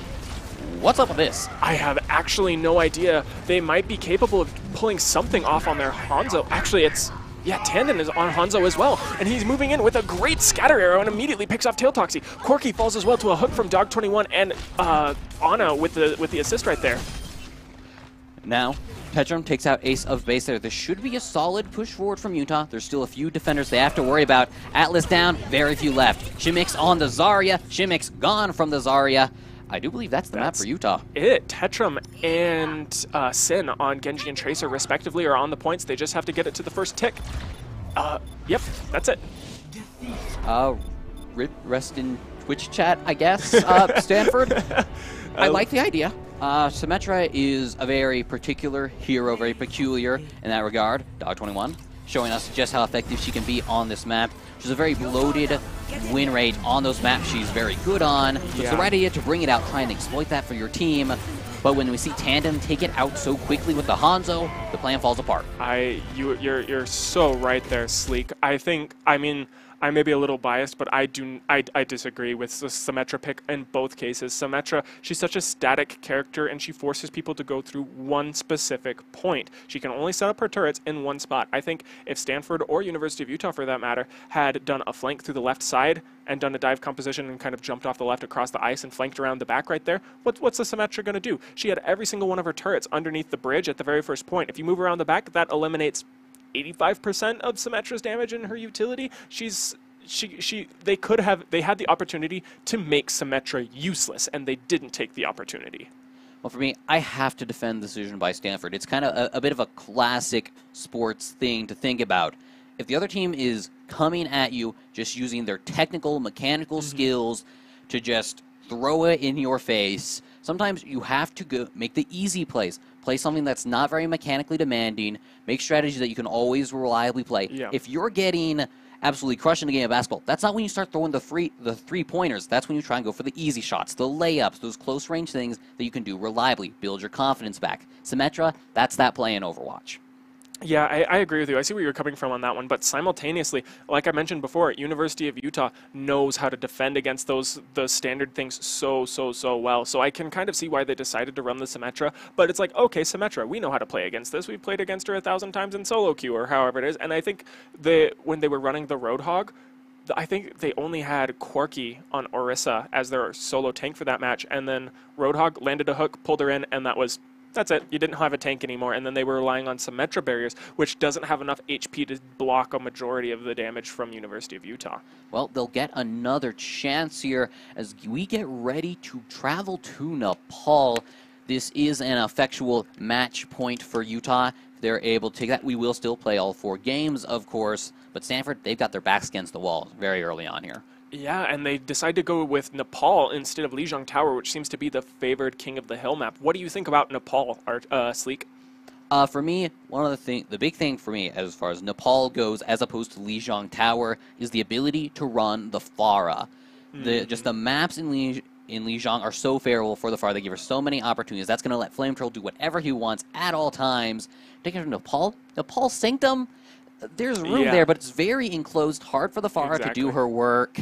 What's up with this? I have actually no idea. They might be capable of pulling something off on their Hanzo. Actually, it's... yeah, Tandon is on Hanzo as well, and he's moving in with a great scatter arrow and immediately picks off Tailtoxy. Corky falls as well to a hook from Dog21 and Ana with the assist right there. Now, Tetrum takes out Ace of Base there. This should be a solid push forward from Utah. There's still a few defenders they have to worry about. Atlas down, very few left. Shimix on the Zarya. Shimix gone from the Zarya. I do believe that's the map for Utah. Tetrum and Sin on Genji and Tracer, respectively, are on the points. They just have to get it to the first tick. Yep, that's it. Rest in Twitch chat, I guess, Stanford. I like the idea. Symmetra is a very particular hero, very peculiar in that regard. Dog21 showing us just how effective she can be on this map. She's a very bloated win rate on those maps she's very good on. So it's the right idea to bring it out, try and exploit that for your team. But when we see Tandem take it out so quickly with the Hanzo, the plan falls apart. You're so right there, Sleek. I mean, I may be a little biased, but I disagree with the Symmetra pick in both cases. Symmetra, she's such a static character, and she forces people to go through one specific point. She can only set up her turrets in one spot. I think if Stanford or University of Utah, for that matter, had done a flank through the left side and done a dive composition and kind of jumped off the left across the ice and flanked around the back right there, what's the Symmetra going to do? She had every single one of her turrets underneath the bridge at the very first point. If you move around the back, that eliminates 85% of Symmetra's damage in her utility. They had the opportunity to make Symmetra useless, and they didn't take the opportunity. Well, for me, I have to defend the decision by Stanford. It's kind of a bit of a classic sports thing to think about. If the other team is coming at you just using their technical, mechanical skills to just throw it in your face, sometimes you have to go make the easy plays. Play something that's not very mechanically demanding. Make strategies that you can always reliably play. Yeah. If you're getting absolutely crushed in a game of basketball, that's not when you start throwing the three-pointers. That's when you try and go for the easy shots, the layups, those close-range things that you can do reliably. Build your confidence back. Symmetra, that's that play in Overwatch. Yeah, I agree with you. I see where you're coming from on that one, but simultaneously, like I mentioned before, University of Utah knows how to defend against those standard things so well. So I can kind of see why they decided to run the Symmetra, but it's like, okay, Symmetra, we know how to play against this. We've played against her 1,000 times in solo queue or however it is, and I think when they were running the Roadhog, I think they only had Corky on Orisa as their solo tank for that match, and then Roadhog landed a hook, pulled her in, and that's it. You didn't have a tank anymore, and then they were relying on Symmetra barriers, which doesn't have enough HP to block a majority of the damage from University of Utah. Well, they'll get another chance here as we get ready to travel to Nepal. This is an effectual match point for Utah. If they're able to take that, we will still play all 4 games, of course, but Stanford, they've got their backs against the wall very early on here. Yeah, and they decided to go with Nepal instead of Lijiang Tower, which seems to be the favored King of the Hill map. What do you think about Nepal, Sleek? For me, the big thing for me as far as Nepal goes, as opposed to Lijiang Tower, is the ability to run the Pharah. Just the maps in Lijiang are so favorable for the Pharah. They give her so many opportunities. That's going to let Flame Troll do whatever he wants at all times. Taking her to Nepal Sanctum, there's room there, but it's very enclosed, hard for the Pharah to do her work.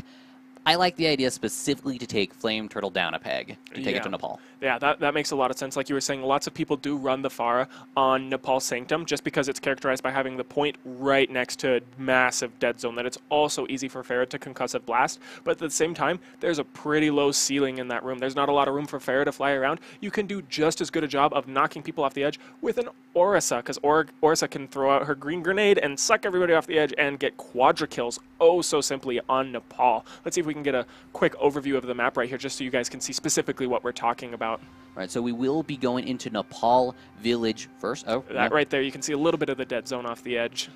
I like the idea specifically to take Flame Turtle down a peg and take it to Nepal. Yeah, that makes a lot of sense. Like you were saying, lots of people do run the Pharah on Nepal Sanctum just because it's characterized by having the point right next to a massive dead zone that it's also easy for Pharah to concussive blast. But at the same time, there's a pretty low ceiling in that room. There's not a lot of room for Pharah to fly around. You can do just as good a job of knocking people off the edge with an Orisa, because Orisa can throw out her green grenade and suck everybody off the edge and get quadra kills so simply on Nepal. Let's see if we can get a quick overview of the map right here just so you guys can see specifically what we're talking about. Right, so we will be going into Nepal Village first. Oh, that right there, you can see a little bit of the dead zone off the edge.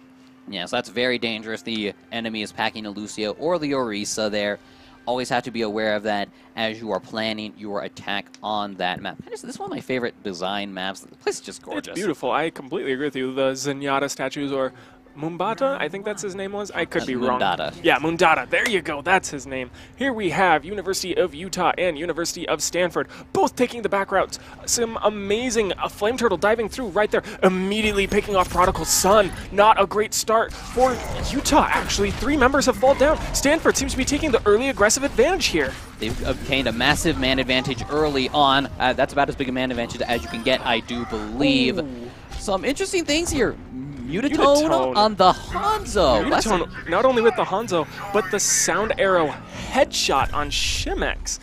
Yeah, so that's very dangerous. The enemy is packing a Lucio or the Orisa there. Always have to be aware of that as you are planning your attack on that map. This is one of my favorite design maps. The place is just gorgeous. It's beautiful. I completely agree with you. The Zenyatta statues, or Mumbata, I think that's his name was. I could be wrong. Mundata. Yeah, Mundata. There you go. That's his name. Here we have University of Utah and University of Stanford, both taking the back routes. Some amazing Flame Turtle diving through right there, immediately picking off Prodigal Son. Not a great start for Utah, actually. 3 members have fallen down. Stanford seems to be taking the early aggressive advantage here. They've obtained a massive man advantage early on. That's about as big a man advantage as you can get, I do believe. Ooh. Some interesting things here. Mutatone on the Hanzo. Mutatone, not only with the Hanzo, but the Sound Arrow headshot on Shimex.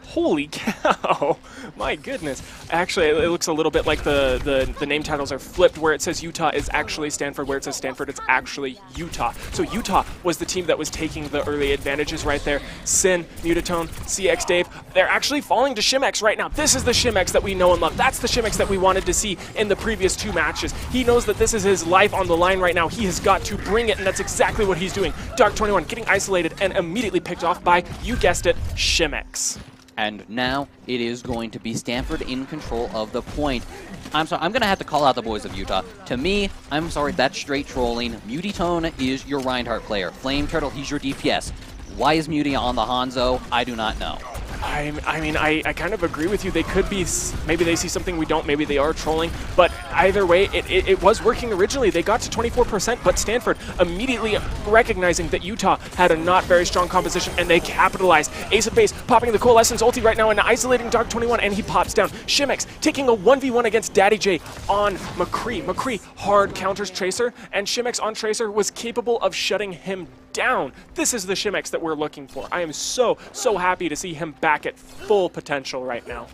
Holy cow. My goodness. Actually, it looks a little bit like the name titles are flipped, where it says Utah is actually Stanford, where it says Stanford, it's actually Utah. So Utah was the team that was taking the early advantages right there. Sin, Mutatone, CX Dave, they're actually falling to Shimex right now. This is the Shimex that we know and love. That's the Shimex that we wanted to see in the previous 2 matches. He knows that this is his life on the line right now. He has got to bring it, and that's exactly what he's doing. Dark21 getting isolated and immediately picked off by, you guessed it, Shimex. And now it is going to be Stanford in control of the point. I'm sorry, I'm going to have to call out the boys of Utah. To me, I'm sorry, that's straight trolling. Mutatone is your Reinhardt player. Flame Turtle, he's your DPS. Why is Muty on the Hanzo? I do not know. I mean, I kind of agree with you. They could be, maybe they see something we don't, maybe they are trolling, but either way, it was working originally. They got to 24%, but Stanford immediately recognizing that Utah had a not very strong composition, and they capitalized. Ace of Base popping the Coalescence ulti right now and isolating Dark21, and he pops down. Shimex taking a 1v1 against Daddy J on McCree. McCree hard counters Tracer, and Shimex on Tracer was capable of shutting him down. This is the Shimex that we're looking for. I am so happy to see him back at full potential right now.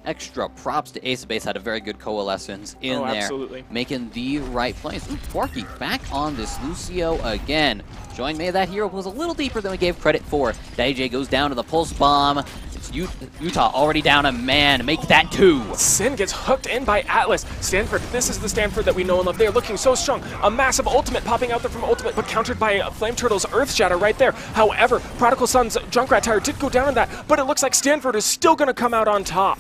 Extra props to Ace of Base, had a very good Coalescence in there. Absolutely. Making the right plays. Ooh, Quarky back on this Lucio again. Showing me that hero was a little deeper than we gave credit for. DJ goes down to the Pulse Bomb. It's Utah already down a man. Make that 2. Sin gets hooked in by Atlas. Stanford, this is the Stanford that we know and love. They're looking so strong. A massive ultimate popping out there from ultimate, but countered by Flame Turtle's Earth Shatter right there. However, Prodigal Son's Junkrat Tire did go down in that, but it looks like Stanford is still going to come out on top.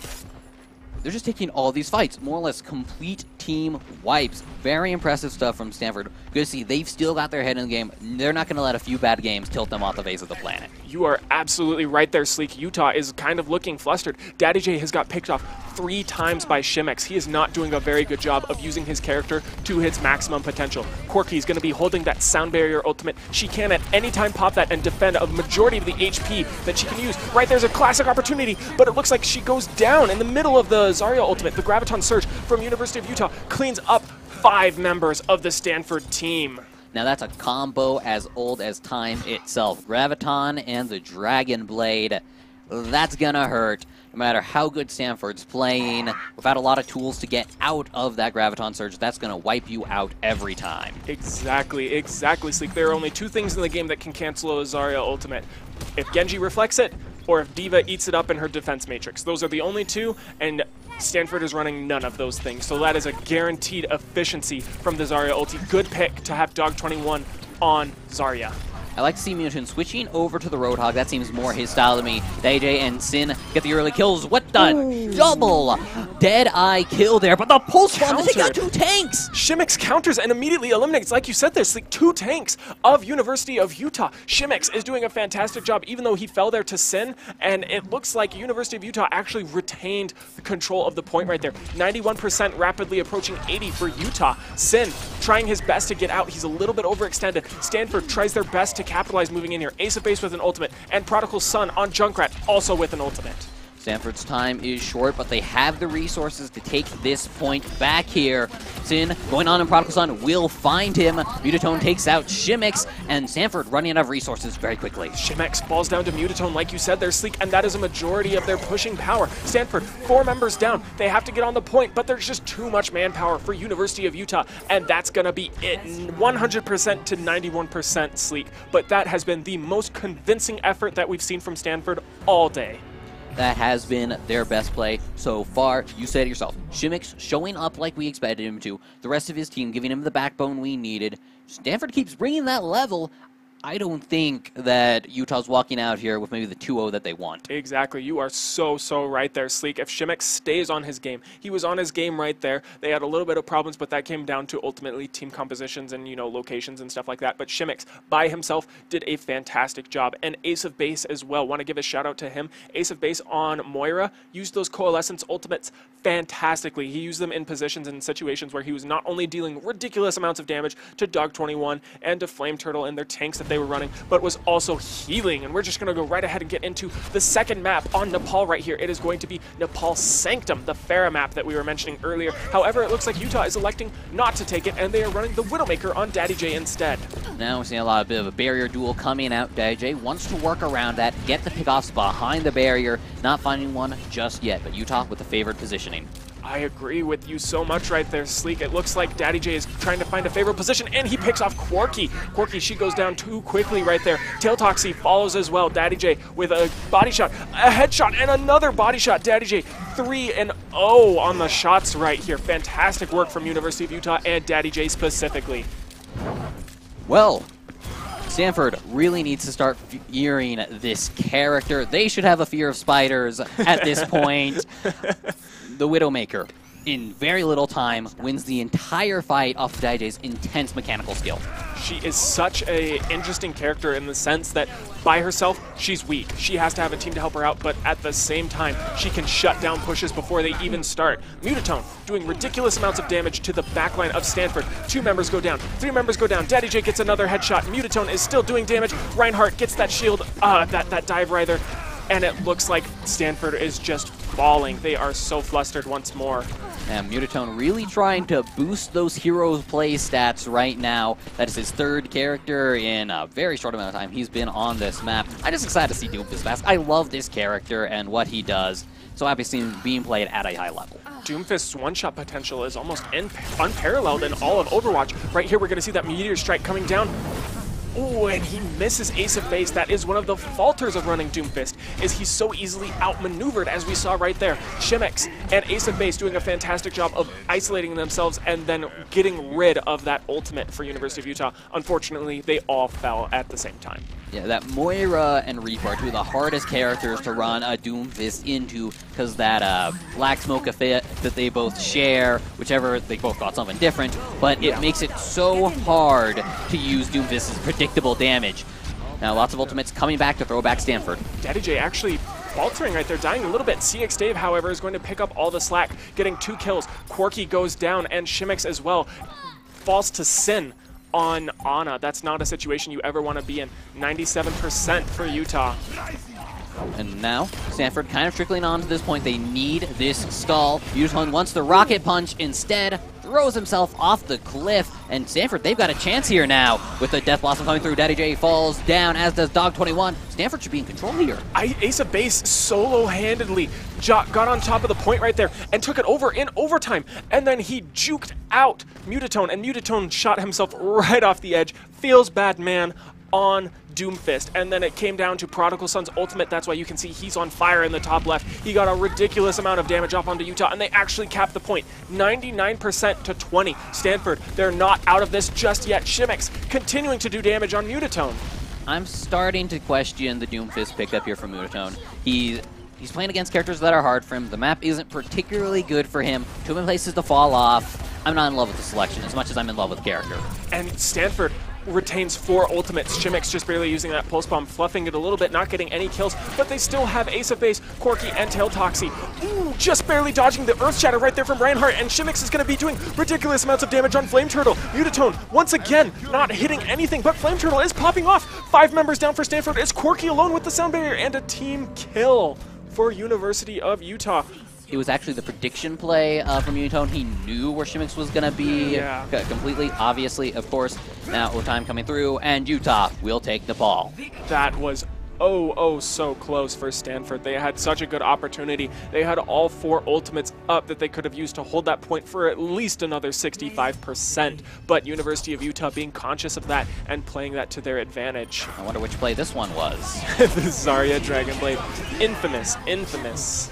They're just taking all these fights, more or less complete team wipes. Very impressive stuff from Stanford. Good to see they've still got their head in the game. They're not going to let a few bad games tilt them off the face of the planet. You are absolutely right there, Sleek. Utah is kind of looking flustered. Daddy J has got picked off 3 times by Shimex. He is not doing a very good job of using his character to its maximum potential. Quirky is going to be holding that Sound Barrier ultimate. She can at any time pop that and defend a majority of the HP that she can use. Right there's a classic opportunity, but it looks like she goes down in the middle of the Zarya ultimate. The Graviton Surge from University of Utah cleans up 5 members of the Stanford team. Now that's a combo as old as time itself. Graviton and the Dragon Blade. That's gonna hurt. No matter how good Stanford's playing, without a lot of tools to get out of that Graviton Surge, that's gonna wipe you out every time. Exactly, Sleek. There are only 2 things in the game that can cancel a Zarya ultimate. If Genji reflects it, or if Diva eats it up in her defense matrix. Those are the only 2, and Stanford is running none of those things. So that is a guaranteed efficiency from the Zarya ulti. Good pick to have Dog21 on Zarya. I like to see Mutant switching over to the Roadhog. That seems more his style to me. DJ and Sin get the early kills. What the double dead eye kill there, but the Pulse Bomb, they got 2 tanks! Shimex counters and immediately eliminates, like you said, there's like 2 tanks of University of Utah. Shimex is doing a fantastic job, even though he fell there to Sin, and it looks like University of Utah actually retained the control of the point right there. 91% rapidly approaching 80 for Utah. Sin trying his best to get out. He's a little bit overextended. Stanford tries their best to capitalize moving in here. Ace of Base with an ultimate, and Prodigal Son on Junkrat also with an ultimate. Stanford's time is short, but they have the resources to take this point back here. Sin going on, and Prodigal Son will find him. Mutatone takes out Shimex, and Stanford running out of resources very quickly. Shimex falls down to Mutatone, like you said, they're Sleek, and that is a majority of their pushing power. Stanford, 4 members down. They have to get on the point, but there's just too much manpower for University of Utah, and that's going to be it. 100% to 91% Sleek, but that has been the most convincing effort that we've seen from Stanford all day. that has been their best play so far. You said it yourself. Shimmick's showing up like we expected him to. The rest of his team giving him the backbone we needed. Stanford keeps bringing that level. I don't think that Utah's walking out here with maybe the 2-0 that they want. Exactly. You are so right there, Sleek. If Shimmick stays on his game, he was on his game right there. They had a little bit of problems, but that came down to ultimately team compositions and, locations and stuff like that. But Shimmick, by himself, did a fantastic job. And Ace of Base as well. Want to give a shout out to him. Ace of Base on Moira used those Coalescence ultimates fantastically. He used them in positions and situations where he was not only dealing ridiculous amounts of damage to Dog 21 and to Flame Turtle and their tanks that they were running, but was also healing. And we're just going to go right ahead and get into the second map on Nepal right here. It is going to be Nepal Sanctum, the Farah map that we were mentioning earlier. However, it looks like Utah is electing not to take it, and they are running the Widowmaker on Daddy J instead. Now we're seeing a bit of a barrier duel coming out. Daddy J wants to work around that, get the pickoffs behind the barrier, not finding one just yet, but Utah with the favored positioning. I agree with you so much right there, Sleek. It looks like Daddy J is trying to find a favorable position, and he picks off Quirky. Quirky, she goes down too quickly right there. Tail Toxie follows as well. Daddy J with a body shot, a headshot, and another body shot. Daddy J 3-0 on the shots right here. Fantastic work from University of Utah and Daddy J specifically. Well, Stanford really needs to start fearing this character. They should have a fear of spiders at this point. The Widowmaker, in very little time, wins the entire fight off of Daddy J's intense mechanical skill. She is such an interesting character in the sense that by herself, she's weak. She has to have a team to help her out, but at the same time, she can shut down pushes before they even start. Mutatone doing ridiculous amounts of damage to the backline of Stanford. 2 members go down, 3 members go down. Daddy J gets another headshot. Mutatone is still doing damage. Reinhardt gets that shield, that dive rider, and it looks like Stanford is just falling. They are so flustered once more. And Mutatone really trying to boost those hero play stats right now. That is his 3rd character in a very short amount of time he's been on this map. I'm just excited to see Doomfist fast. I love this character and what he does. So happy to see him being played at a high level. Doomfist's one-shot potential is almost unparalleled in all of Overwatch. Right here, we're going to see that Meteor Strike coming down. Oh, and he misses Ace of Base. That is one of the falters of running Doomfist, is he's so easily outmaneuvered, as we saw right there. Shimmick and Ace of Base doing a fantastic job of isolating themselves and then getting rid of that ultimate for University of Utah. Unfortunately, they all fell at the same time. Yeah, that Moira and Reaper are 2 of the hardest characters to run a Doomfist into because that Black Smoke effect that they both share, whichever, they both got something different, but it makes it so hard to use Doomfist's predictable damage. Now, lots of ultimates coming back to throw back Stanford. Daddy J actually faltering right there, dying a little bit. CX Dave, however, is going to pick up all the slack, getting 2 kills. Quirky goes down, and Shimmick as well falls to Sin on Ana. That's not a situation you ever want to be in. 97% for Utah. And now, Stanford kind of trickling on to this point. They need this stall. Utah wants the rocket punch. Instead, throws himself off the cliff. And Stanford, they've got a chance here now. With the Death Blossom coming through, Daddy J falls down, as does Dog 21. Stanford should be in control here. Ace of Base solo-handedly got on top of the point right there and took it over in overtime. And then he juked out Mutatone, and Mutatone shot himself right off the edge. Feels bad, man, on Doomfist. And then it came down to Prodigal Son's ultimate. That's why you can see he's on fire in the top left. He got a ridiculous amount of damage off onto Utah, and they actually capped the point. 99% to 20. Stanford, they're not out of this just yet. Shimmick continuing to do damage on Mutatone. I'm starting to question the Doomfist pickup here from Mutatone. He's playing against characters that are hard for him. The map isn't particularly good for him. Too many places to fall off. I'm not in love with the selection as much as I'm in love with the character. And Stanford retains 4 ultimates. Shimmick just barely using that pulse bomb, fluffing it a little bit, not getting any kills, but they still have Ace of Base, Quirky, and Tail Toxie. Ooh, just barely dodging the Earth Shatter right there from Reinhardt, and Shimmick is going to be doing ridiculous amounts of damage on Flame Turtle. Mutatone, once again, not hitting anything, but Flame Turtle is popping off. 5 members down for Stanford. It's Quirky alone with the sound barrier, and a team kill for University of Utah. It was actually the prediction play from Mutatone. He knew where Shimmick was going to be completely, obviously, of course. Now, overtime coming through, and Utah will take the ball. That was oh so close for Stanford. They had such a good opportunity. They had all 4 ultimates up that they could have used to hold that point for at least another 65%, but University of Utah being conscious of that and playing that to their advantage. I wonder which play this one was. The Zarya Dragonblade. Infamous.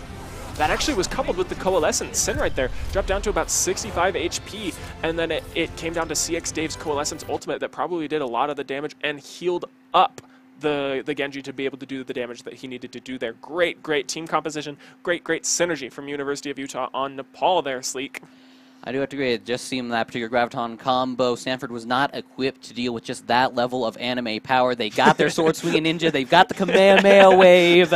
That actually was coupled with the Coalescence. Sin right there dropped down to about 65 HP, and then it came down to CX Dave's Coalescence ultimate that probably did a lot of the damage and healed up the Genji to be able to do the damage that he needed to do there. Great team composition, great synergy from University of Utah on Nepal there, Sleek. I do have to agree, it just seemed that particular Graviton combo, Stanford was not equipped to deal with just that level of anime power. They got their Sword Swinging Ninja, they've got the Kamehameha Wave.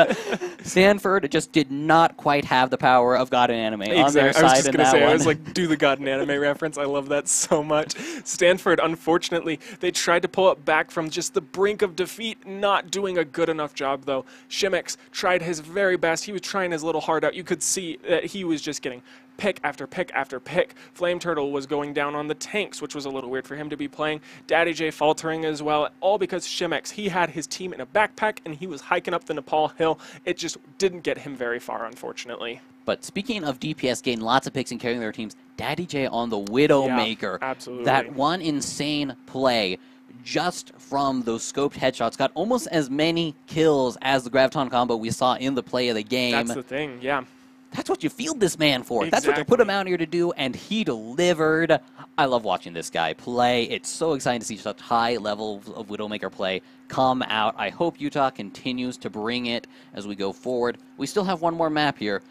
Stanford just did not quite have the power of God in Anime on their side. I was just in going to that say, one. I was like, do the God in Anime reference. I love that so much. Stanford, unfortunately, they tried to pull it back from just the brink of defeat, not doing a good enough job, though. Shimix tried his very best. He was trying his little heart out. You could see that he was just getting pick after pick after pick. Flame Turtle was going down on the tanks, which was a little weird for him to be playing. Daddy J faltering as well, all because Shimix, he had his team in a backpack and he was hiking up the Nepal hill. It just didn't get him very far, unfortunately. But speaking of DPS getting lots of picks and carrying their teams, Daddy J on the Widowmaker. Yeah, absolutely. That one insane play just from those scoped headshots got almost as many kills as the Graviton combo we saw in the play of the game. That's the thing, yeah. That's what you field this man for. Exactly. That's what they put him out here to do, and he delivered. I love watching this guy play. It's so exciting to see such high levels of Widowmaker play come out. I hope Utah continues to bring it as we go forward. We still have one more map here.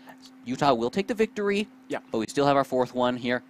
Utah will take the victory, but we still have our 4th one here.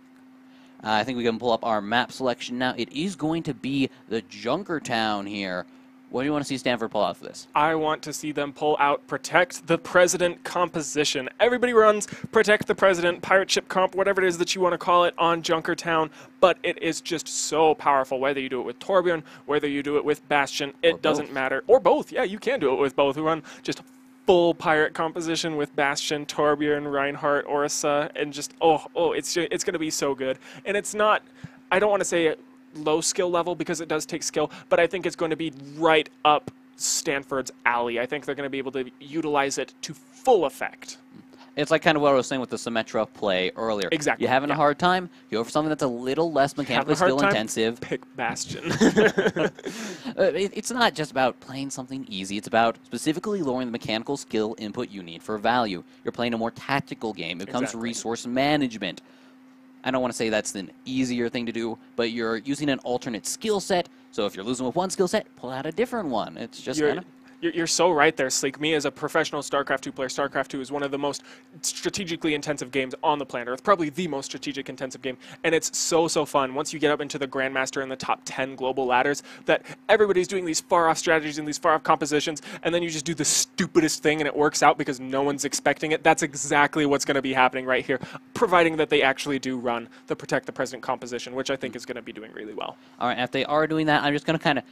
I think we can pull up our map selection now. It is going to be the Junkertown here. What do you want to see Stanford pull out for this? I want to see them pull out Protect the President composition. Everybody runs Protect the President, Pirate Ship Comp, whatever it is that you want to call it on Junkertown, but it is just so powerful. Whether you do it with Torbjorn, whether you do it with Bastion, it doesn't matter. Or both. Yeah, you can do it with both. We run just full pirate composition with Bastion, Torbjorn, Reinhardt, Orisa, and just, it's going to be so good. And it's not, I don't want to say low skill level because it does take skill, but I think it's going to be right up Stanford's alley. I think they're going to be able to utilize it to full effect. It's like kind of what I was saying with the Symmetra play earlier. Exactly. You're having a hard time, go for something that's a little less mechanically skill intensive. Pick Bastion. It's not just about playing something easy. It's about specifically lowering the mechanical skill input you need for value. You're playing a more tactical game. It becomes resource management. I don't want to say that's an easier thing to do, but you're using an alternate skill set. So if you're losing with one skill set, pull out a different one. It's just kind of... You're so right there, Sleek. Me as a professional StarCraft 2 player, StarCraft 2 is one of the most strategically intensive games on the planet Earth, probably the most strategic intensive game, and it's so fun once you get up into the Grandmaster and the top 10 global ladders that everybody's doing these far-off strategies and these far-off compositions, and then you just do the stupidest thing and it works out because no one's expecting it. That's exactly what's going to be happening right here, providing that they actually do run the Protect the President composition, which I think is going to be doing really well. All right, if they are doing that, I'm just going to kind of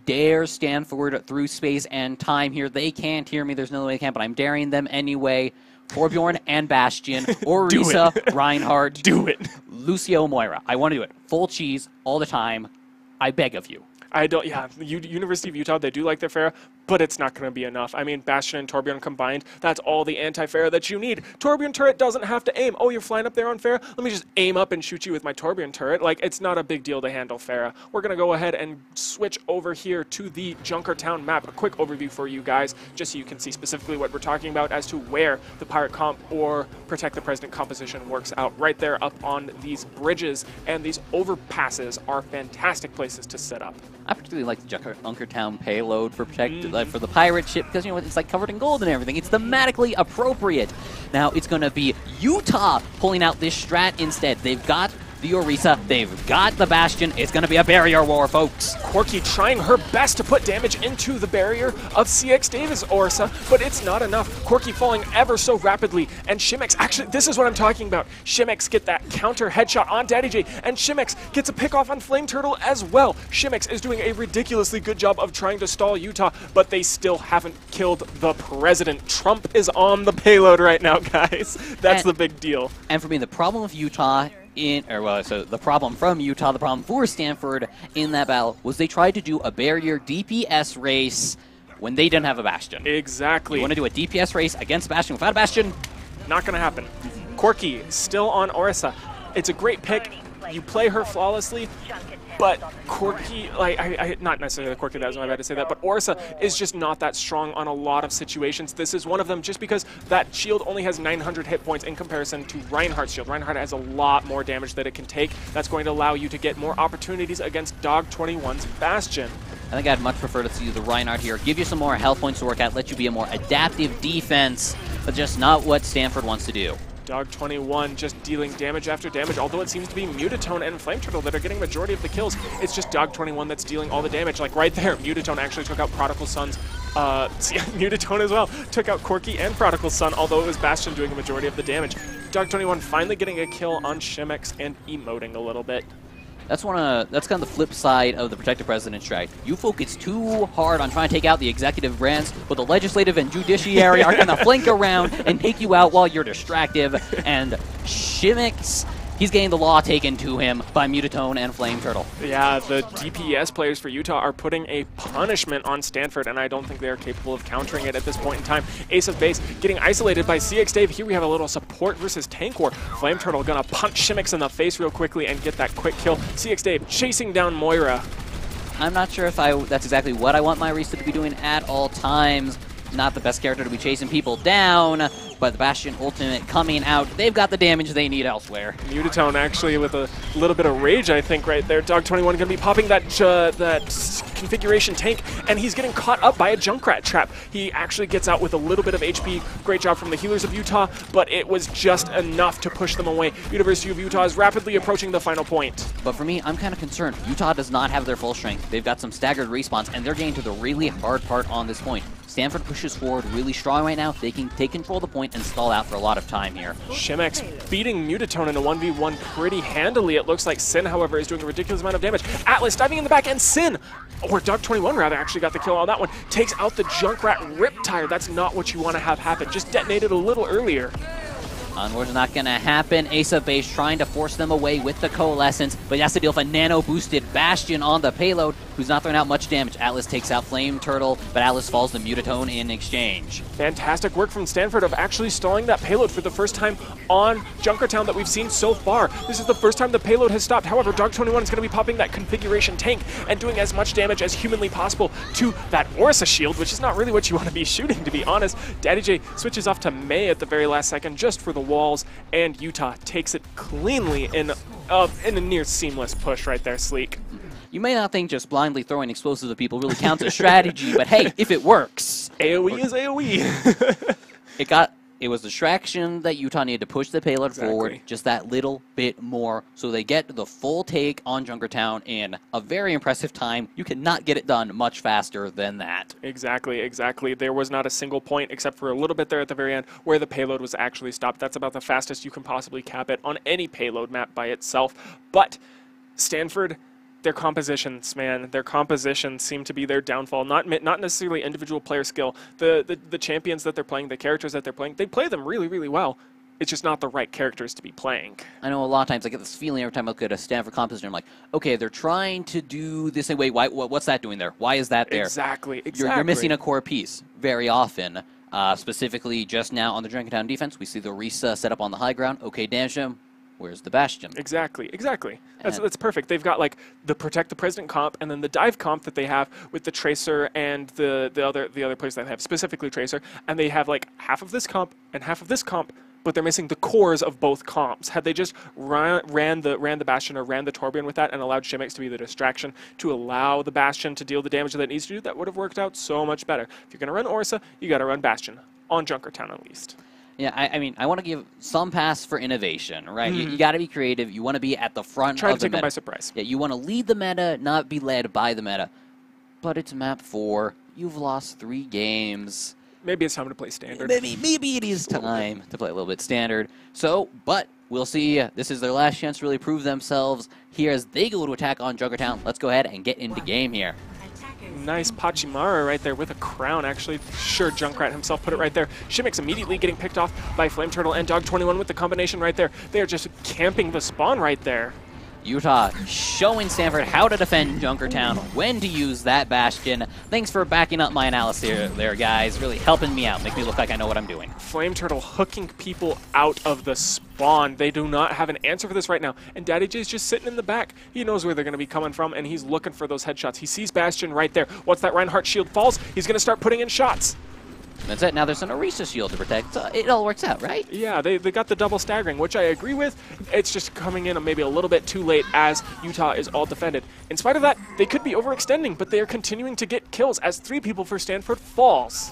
dare Stanford through space and time here. They can't hear me. There's no way they can, but I'm daring them anyway. Torbjorn and Bastion, Orisa, Reinhardt. Do it. Lucio Moira. I want to do it. Full cheese all the time. I beg of you. I don't, yeah, University of Utah, they do like their Pharah, but it's not going to be enough. I mean, Bastion and Torbjorn combined, that's all the anti-Pharah that you need. Torbjorn turret doesn't have to aim. Oh, you're flying up there on Pharah? Let me just aim up and shoot you with my Torbjorn turret. Like, it's not a big deal to handle Pharah. We're going to go ahead and switch over here to the Junkertown map. A quick overview for you guys, just so you can see specifically what we're talking about as to where the Pirate Comp or Protect the President composition works out. Right there up on these bridges, and these overpasses are fantastic places to set up. I particularly like the Junkertown payload for for the pirate ship because, you know, it's like covered in gold and everything. It's thematically appropriate. Now it's going to be Utah pulling out this strat instead. They've got the Orisa, they've got the Bastion. It's going to be a barrier war, folks. Corki trying her best to put damage into the barrier of CX Davis Orisa, but it's not enough. Corki falling ever so rapidly, and Shimix, actually, this is what I'm talking about. Shimix get that counter headshot on Daddy J, and Shimix gets a pick off on Flame Turtle as well. Shimix is doing a ridiculously good job of trying to stall Utah, but they still haven't killed the president. Trump is on the payload right now, guys. That's the big deal. And for me, the problem with Utah the problem from Utah, the problem for Stanford in that battle was they tried to do a barrier DPS race when they didn't have a Bastion. Exactly. You want to do a DPS race against Bastion without a Bastion? Not going to happen. Corki still on Orisa. It's a great pick. You play her flawlessly, but Corki, like, not necessarily Corki, that was my bad to say that, but Orisa is just not that strong on a lot of situations. This is one of them just because that shield only has 900 hit points in comparison to Reinhardt's shield. Reinhardt has a lot more damage that it can take. That's going to allow you to get more opportunities against Dog 21's Bastion. I think I'd much prefer to see the Reinhardt here. Give you some more health points to work at, let you be a more adaptive defense, but just not what Stanford wants to do. Dog 21 just dealing damage after damage, although it seems to be Mutatone and Flame Turtle that are getting majority of the kills. It's just Dog 21 that's dealing all the damage. Like right there, Mutatone actually took out Prodigal Son's, Mutatone as well, took out Corki and Prodigal Son, although it was Bastion doing the majority of the damage. Dog 21 finally getting a kill on Shimix and emoting a little bit. That's kind of the flip side of the Protective President strat. You focus too hard on trying to take out the executive branch, but the legislative and judiciary are going to flank around and take you out while you're distractive. And Shimix, he's getting the law taken to him by Mutatone and Flame Turtle. Yeah, the DPS players for Utah are putting a punishment on Stanford, and I don't think they are capable of countering it at this point in time. Ace of Base getting isolated by CX Dave. Here we have a little support versus tank war. Flame Turtle gonna punch Shimix in the face real quickly and get that quick kill. CX Dave chasing down Moira. I'm not sure if that's exactly what I want my Risa to be doing at all times. Not the best character to be chasing people down, but the Bastion ultimate coming out. They've got the damage they need elsewhere. Mutatone actually with a little bit of rage, I think, right there. Dog 21 going to be popping that configuration tank, and he's getting caught up by a Junkrat trap. He actually gets out with a little bit of HP. Great job from the healers of Utah, but it was just enough to push them away. University of Utah is rapidly approaching the final point. But for me, I'm kind of concerned. Utah does not have their full strength. They've got some staggered respawns, and they're getting to the really hard part on this point. Stanford pushes forward really strong right now. They can take control of the point and stall out for a lot of time here. Shimix beating Mutatone in a 1v1 pretty handily. It looks like Sin, however, is doing a ridiculous amount of damage. Atlas diving in the back, and Sin, or Dog 21 rather, actually got the kill on that one. Takes out the Junkrat Riptire. That's not what you want to have happen. Just detonated a little earlier. Onward's not going to happen. Ace of Base trying to force them away with the Coalescence, but he has to deal with a nano-boosted Bastion on the payload, who's not throwing out much damage. Atlas takes out Flame Turtle, but Atlas falls to Mutatone in exchange. Fantastic work from Stanford of actually stalling that payload for the first time on Junkertown that we've seen so far. This is the first time the payload has stopped. However, Dog 21 is going to be popping that configuration tank and doing as much damage as humanly possible to that Orisa shield, which is not really what you want to be shooting, to be honest. Daddy J switches off to May at the very last second just for the walls, and Utah takes it cleanly in a near seamless push right there, Sleek. You may not think just blindly throwing explosives at people really counts as strategy, but hey, if it works. AoE is AoE. It was distraction that Utah needed to push the payload forward just that little bit more, so they get the full take on Junkertown in a very impressive time. You cannot get it done much faster than that. Exactly, exactly. There was not a single point, except for a little bit there at the very end, where the payload was actually stopped. That's about the fastest you can possibly cap it on any payload map by itself. But Stanford, their compositions, man, their compositions seem to be their downfall. Not necessarily individual player skill. The champions that they're playing, the characters that they're playing, they play them really, really well. It's just not the right characters to be playing. I know a lot of times I get this feeling every time I look at a Stanford composition, I'm like, okay, they're trying to do this. Wait, what's that doing there? Why is that there? Exactly. You're missing a core piece very often. Specifically, just now on the Junkertown defense, we see the Risa set up on the high ground. Okay, damage him. Where's the Bastion? Exactly. That's perfect. They've got like the Protect the President comp and then the dive comp that they have with the Tracer and the other players that they have, specifically Tracer, and they have like half of this comp and half of this comp, but they're missing the cores of both comps. Had they just ran the Bastion or ran the Torbjorn with that and allowed Shimix to be the distraction to allow the Bastion to deal the damage that it needs to do, that would have worked out so much better. If you're going to run Orisa, you got to run Bastion, on Junkertown at least. Yeah, I mean, I want to give some pass for innovation, right? You got to be creative. You want to be at the front Try of the to take meta. them by surprise. Yeah, you want to lead the meta, not be led by the meta. But it's map 4. You've lost 3 games. Maybe it's time to play standard. Maybe it is time to play a little bit standard. So, but we'll see. This is their last chance to really prove themselves here as they go to attack on Junkertown. Let's go ahead and get into game here. Nice Pachimara right there with a crown, actually. Sure, Junkrat himself put it right there. Shimix immediately getting picked off by Flame Turtle and Dog 21 with the combination right there. They are just camping the spawn right there. Utah showing Stanford how to defend Junkertown, when to use that Bastion. Thanks for backing up my analysis there, guys. Really helping me out. Make me look like I know what I'm doing. Flame Turtle hooking people out of the spawn. They do not have an answer for this right now. And Daddy J's just sitting in the back. He knows where they're going to be coming from, and he's looking for those headshots. He sees Bastion right there. Once that Reinhardt shield falls, he's going to start putting in shots. That's it. Now there's an Orisa shield to protect. It all works out, right? Yeah, they got the double staggering, which I agree with. It's just coming in maybe a little bit too late as Utah is all defended. In spite of that, they could be overextending, but they are continuing to get kills as 3 people for Stanford falls.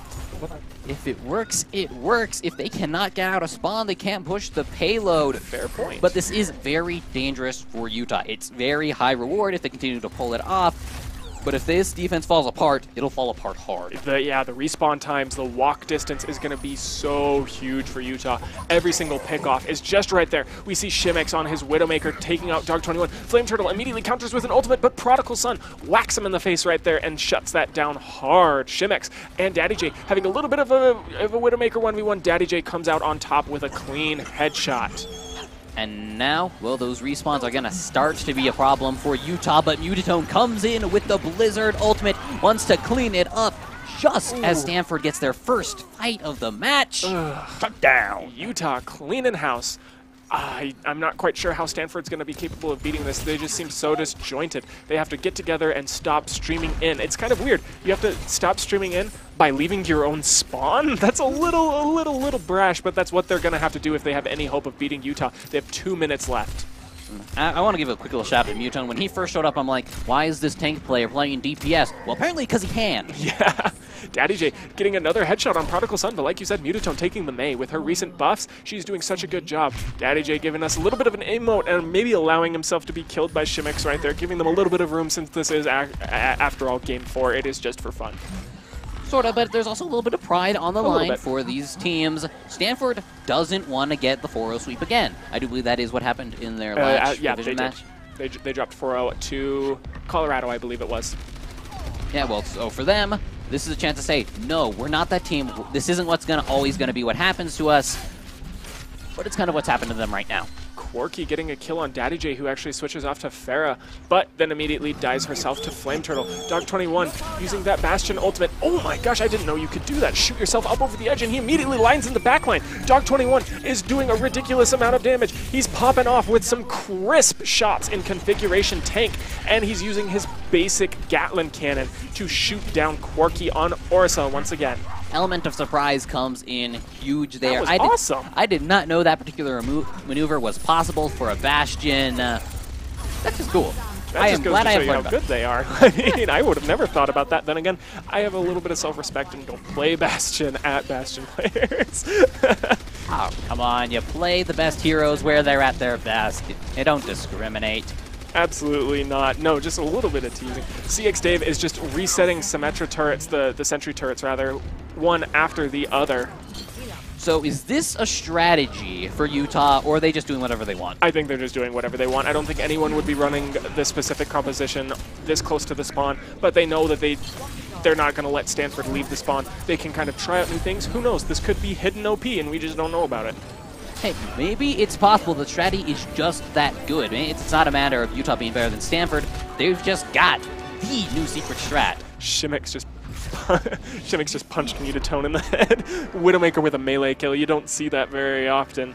If it works, it works. If they cannot get out of spawn, they can't push the payload. Fair point. But this is very dangerous for Utah. It's very high reward if they continue to pull it off. But if this defense falls apart, it'll fall apart hard. The respawn times, the walk distance is going to be so huge for Utah. Every single pickoff is just right there. We see Shimex on his Widowmaker taking out Dog21. Flame Turtle immediately counters with an ultimate, but Prodigal Son whacks him in the face right there and shuts that down hard. Shimex and Daddy J having a little bit of a Widowmaker 1v1. Daddy J comes out on top with a clean headshot. And now, well, those respawns are going to start to be a problem for Utah, but Mutatone comes in with the Blizzard ultimate, wants to clean it up just as Stanford gets their first fight of the match. Touchdown! Utah cleaning house. I'm not quite sure how Stanford's going to be capable of beating this. They just seem so disjointed. They have to get together and stop streaming in. It's kind of weird. You have to stop streaming in by leaving your own spawn? That's a little brash, but that's what they're going to have to do if they have any hope of beating Utah. They have 2 minutes left. I want to give a quick little shout out to Mutatone. When he first showed up, I'm like, why is this tank player playing DPS? Well, apparently because he can. Yeah. Daddy J getting another headshot on Prodigal Son, but like you said, Mutatone taking the Mei. With her recent buffs, she's doing such a good job. Daddy J giving us a little bit of an emote and maybe allowing himself to be killed by Shimex right there, giving them a little bit of room since this is, after all, Game 4. It is just for fun. Sort of, but there's also a little bit of pride on the line for these teams. Stanford doesn't want to get the 4-0 sweep again. I do believe that is what happened in their last division match. They dropped 4-0 to Colorado, I believe it was. Yeah, well, so for them, this is a chance to say, no, we're not that team. This isn't what's always going to be what happens to us, but it's kind of what's happened to them right now. Quirky getting a kill on Daddy J, who actually switches off to Farah, but then immediately dies herself to Flame Turtle. Dog21 using that Bastion ultimate. Oh my gosh, I didn't know you could do that. Shoot yourself up over the edge, and he immediately lines in the backline. Dog21 is doing a ridiculous amount of damage. He's popping off with some crisp shots in configuration tank, and he's using his basic Gatling cannon to shoot down Quirky on Orisa once again. Element of surprise comes in huge there. That was awesome. I did not know that particular maneuver was possible for a Bastion. That's just cool. I am glad I have learned how good they are. I mean, I would have never thought about that. Then again, I have a little bit of self-respect and don't play Bastion at Bastion players. Oh, come on. You play the best heroes where they're at their best. They don't discriminate. Absolutely not. No, just a little bit of teasing. CX Dave is just resetting Symmetra turrets, the sentry turrets rather, one after the other. So is this a strategy for Utah, or are they just doing whatever they want? I think they're just doing whatever they want. I don't think anyone would be running this specific composition this close to the spawn, but they know that they're not going to let Stanford leave the spawn. They can kind of try out new things. Who knows? This could be hidden OP, and we just don't know about it. Hey, maybe it's possible the strategy is just that good. I mean, it's not a matter of Utah being better than Stanford. They've just got the new secret strat. Shimex just punched Mutatone in the head. Widowmaker with a melee kill. You don't see that very often.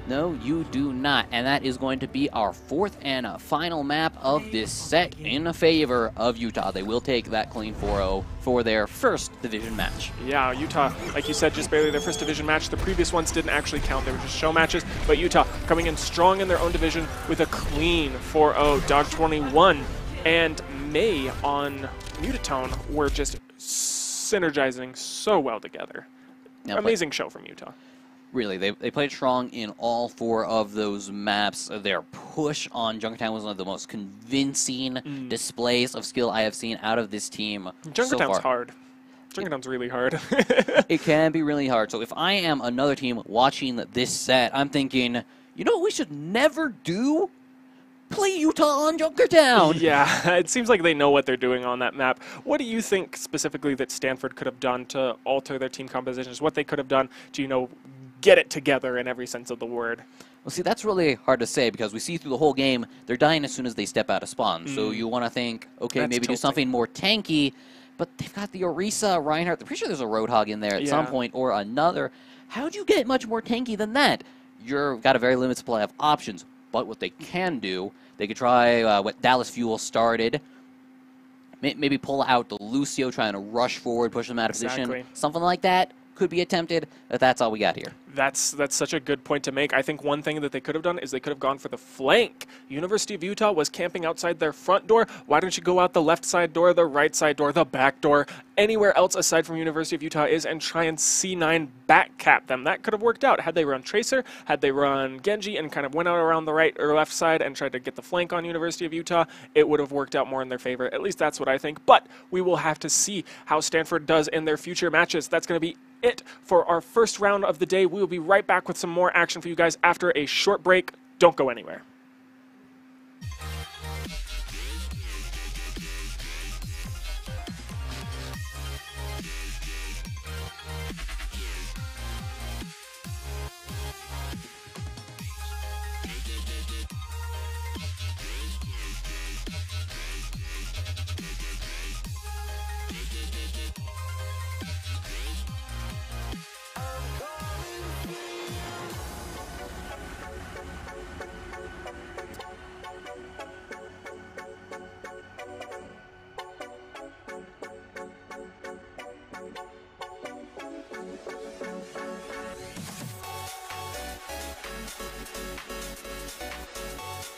No, you do not. And that is going to be our 4th and final map of this set in favor of Utah. They will take that clean 4-0 for their first division match. Yeah, Utah, like you said, just barely their first division match. The previous ones didn't actually count. They were just show matches. But Utah coming in strong in their own division with a clean 4-0. Dog21 and Mei on Mutatone were just synergizing so well together. Now, amazing show from Utah. Really, they played strong in all 4 of those maps. Their push on Junkertown was one of the most convincing displays of skill I have seen out of this team Junkertown's hard. Junkertown's really hard. It can be really hard. So if I am another team watching this set, I'm thinking, you know what we should never do? Play Utah on Junkertown! Yeah, it seems like they know what they're doing on that map. What do you think specifically that Stanford could have done to alter their team compositions? What they could have done to, get it together in every sense of the word? Well, see, that's really hard to say because we see through the whole game, they're dying as soon as they step out of spawn. So you want to think, okay, That's maybe do tilting. something more tanky, but they've got the Orisa, Reinhardt. I'm pretty sure there's a Roadhog in there at some point or another. How'd you get much more tanky than that? You've got a very limited supply of options, but what they can do, they could try what Dallas Fuel started. Maybe pull out the Lucio, trying to rush forward, push them out of position. Something like that could be attempted, but that's all we got here. That's such a good point to make. I think one thing that they could have done is they could have gone for the flank. University of Utah was camping outside their front door. Why don't you go out the left side door, the right side door, the back door, anywhere else aside from University of Utah is, and try and C9 back cap them? That could have worked out. Had they run Tracer, had they run Genji and kind of went out around the right or left side and tried to get the flank on University of Utah, it would have worked out more in their favor. At least that's what I think. But we will have to see how Stanford does in their future matches. That's going to be it for our first round of the day. We will be right back with some more action for you guys after a short break. Don't go anywhere.